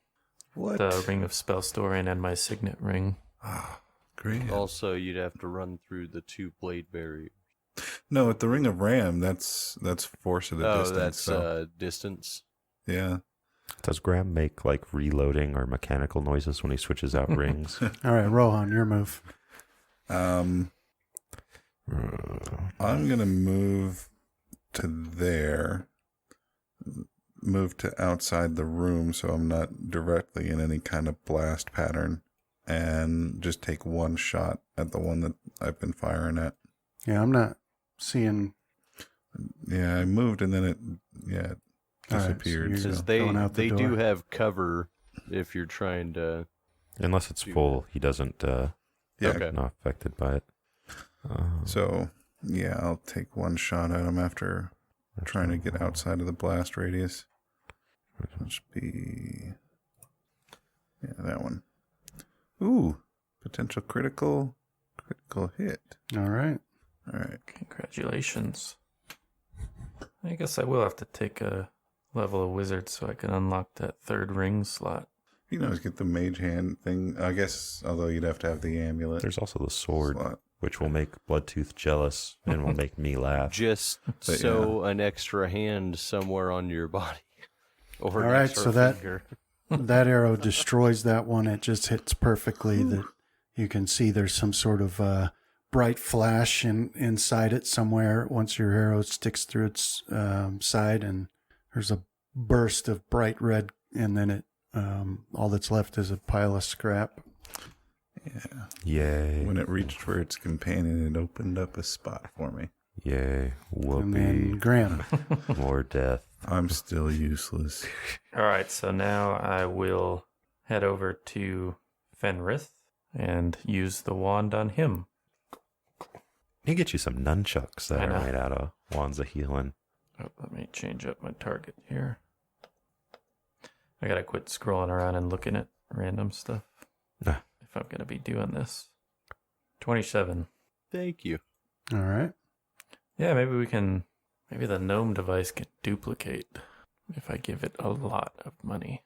What? the Ring of Spellstoring and my signet ring. Ah, great. Also, you'd have to run through the 2 blade barrier. No, with the Ring of Ram, that's force at a Oh, distance. that's So. distance. Yeah. Does Graham make like reloading or mechanical noises when he switches out rings? All right, Rohan, your move. I'm gonna move to there. Move to outside the room so I'm not directly in any kind of blast pattern, and just take one shot at the one that I've been firing at. Yeah, I'm not seeing. Yeah, I moved and then it All right, so disappeared. you're so Because going out the they do door. have cover if you're trying to. Unless it's full, he doesn't. yeah, Okay. Not affected by it. so yeah, I'll take one shot at him after trying to get outside of the blast radius. It'll just be that one. Ooh, potential critical hit. All right. All right. Congratulations. I guess I will have to take a level of wizard so I can unlock that 3rd ring slot. You can always get the mage hand thing. I guess, although you'd have to have the amulet. There's also the sword, slot. which will make Bloodtooth jealous and will make me laugh. Just But, sew an extra hand somewhere on your body. Or an All right, extra so that- finger. That arrow destroys that one. It just hits perfectly. That you can see there's some sort of bright flash inside it somewhere once your arrow sticks through its side, and there's a burst of bright red, and then it all that's left is a pile of scrap. Yeah. Yay. When it reached for its companion, it opened up a spot for me. Yay. And then Whoopee. Graham. More death. I'm still useless. All right, so now I will head over to Fenrith and use the wand on him. He get you some nunchucks that I are know. made out of wands of healing. Oh, let me change up my target here. I gotta quit scrolling around and looking at random stuff Ah. if I'm gonna be doing this. 27. Thank you. All right. Yeah, maybe the gnome device can duplicate if I give it a lot of money.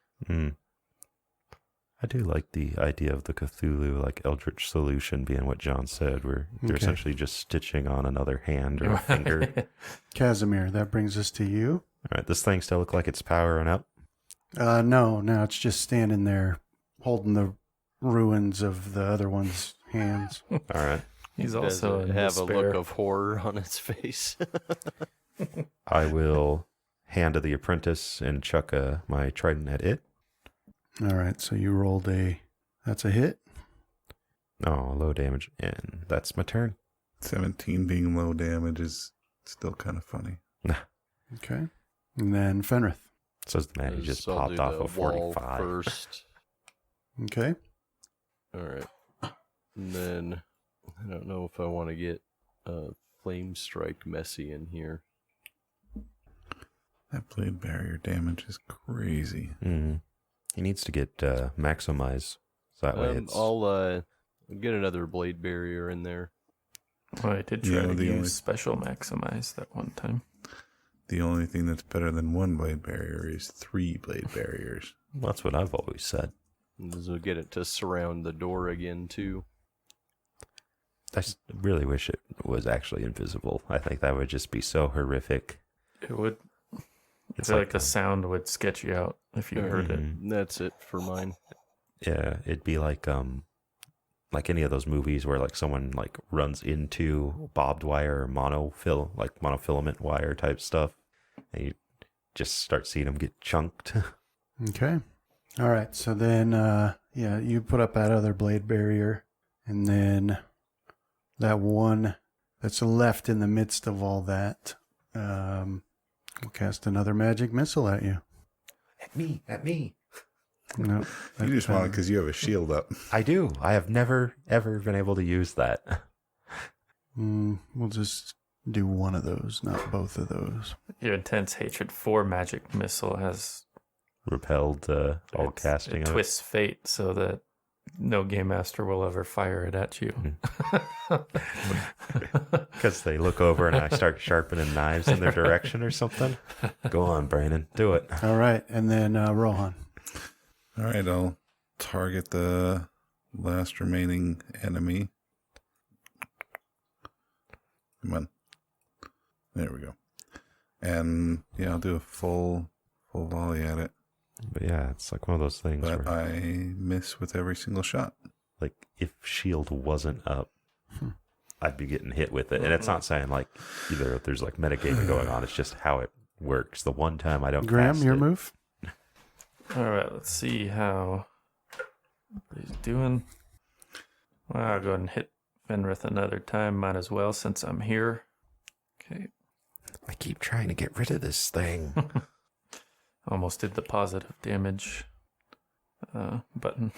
I do like the idea of the Cthulhu, like Eldritch solution being what John said, where you're Okay. essentially just stitching on another hand or a finger. Casimir, that brings us to you. All right, this thing still look like it's powering up. No, it's just standing there holding the ruins of the other one's hands. All right. He's Does also it in have despair. a look of horror on its face. I will hand to the apprentice and chuck my trident at it. All right, so you rolled that's a hit. Oh, low damage. And that's my turn. 17 being low damage is still kind of funny. Okay. And then Fenrith. Says the man who just So I'll popped do off the a wall 45. first. Okay. All right. And then I don't know if I want to get flame strike messy in here. That blade barrier damage is crazy. He needs to get maximize. So that way it's... I'll get another blade barrier in there. Well, I did try Yeah, to the use only- special maximize that one time. The only thing that's better than one blade barrier is 3 blade barriers. That's what I've always said. And this will get it to surround the door again, too. I really wish it was actually invisible. I think that would just be so horrific. It would. I It's feel like like the sound would sketch you out if you heard it. Mhm. That's it for mine. Yeah, it'd be like any of those movies where like someone like runs into barbed wire or monofilament wire type stuff, and you just start seeing them get chunked. Okay. All right. So then, you put up that other blade barrier, and then that one that's left in the midst of all that will cast another magic missile at you. At me. No, You just want it because you have a shield up. I do. I have never ever been able to use that. we'll just do one of those, not both of those. Your intense hatred for magic missile has Repelled all it casting of it. twists fate so that no game master will ever fire it at you. Because they look over and I start sharpening knives in their direction or something. Go on, Brandon. Do it. All right. And then Rohan. All right, I'll target the last remaining enemy. Come on. There we go. And yeah, I'll do a full volley at it. But yeah, it's like one of those things But where, I miss with every single shot. like, if shield wasn't up, I'd be getting hit with it. And it's not saying, like, either if there's, like, metagaming going on. It's just how it works. The one time I don't Graham, cast your it, move? All right, let's see how he's doing. Well, I'll go ahead and hit Fenrith another time. Might as well since I'm here. Okay. I keep trying to get rid of this thing. Almost did the positive damage button.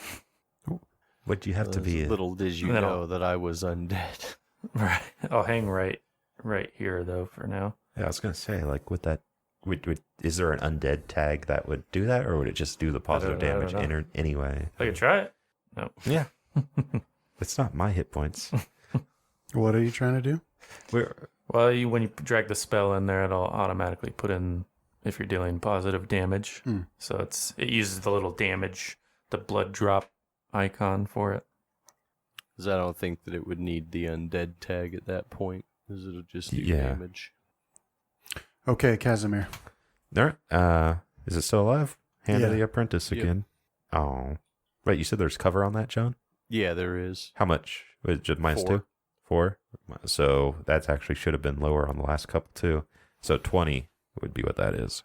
What'd you have to be? Little did you Then know I'll- that I was undead. Right. I'll hang right here though for now. Yeah, I was gonna say, like, with that, is there an undead tag that would do that, or would it just do the positive I don't damage know. anyway? I can try it. No. Yeah, it's not my hit points. What are you trying to do? Well, when you drag the spell in there, it'll automatically put in if you're dealing positive damage. So it uses the little damage, the blood drop icon for it. Because I don't think that it would need the undead tag at that point. Because it'll just do Yeah. damage. Okay, Casimir. All right. Is it still alive? Hand of Yeah. the Apprentice Yep. again. Oh, wait. You said there's cover on that, John? Yeah, there is. How much? Was it just minus 4. 2? 4. So that's actually should have been lower on the last couple too. So 20 would be what that is.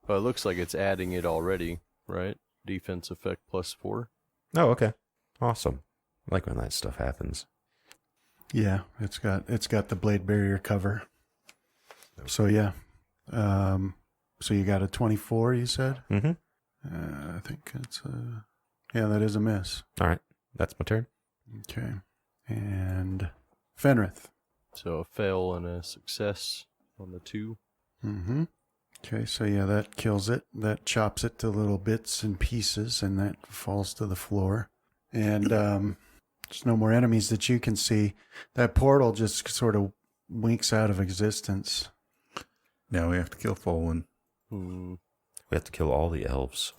Well, it looks like it's adding it already, right? Defense effect +4. Oh, okay. Awesome. I like when that stuff happens. Yeah, it's got the blade barrier cover. So yeah. So you got a 24, you said? Mm-hmm. I think it's yeah, that is a miss. All right. That's my turn. Okay. And Fenrith. So a fail and a success on the 2. Mm-hmm. Okay, so yeah, that kills it. That chops it to little bits and pieces, and that falls to the floor. And there's no more enemies that you can see. That portal just sort of winks out of existence. Now we have to kill Folwin. Hmm. We have to kill all the elves.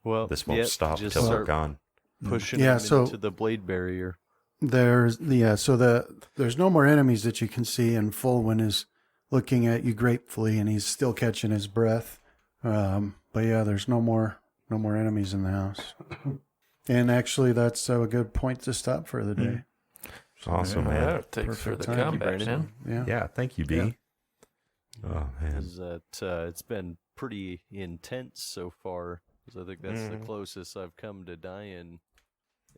Well, This won't yep, stop just until they're start gone. pushing Yeah, them so- into the blade barrier. There's no more enemies that you can see, and Fulwin is looking at you gratefully, and he's still catching his breath. But yeah, there's no more enemies in the house. And actually, that's a good point to stop for the day. Awesome, Yeah. man. Yeah, thanks for the Perfect time. combat, Brandon. man. Yeah. Yeah, thank you, B. Yeah. Oh, man. Is that it's been pretty intense so far. 'Cause I think that's the closest I've come to dying.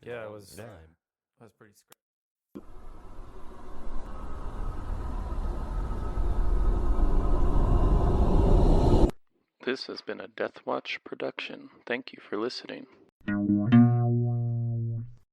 in Yeah, a it long was- time. That was pretty scary. This has been a Death Watch production. Thank you for listening.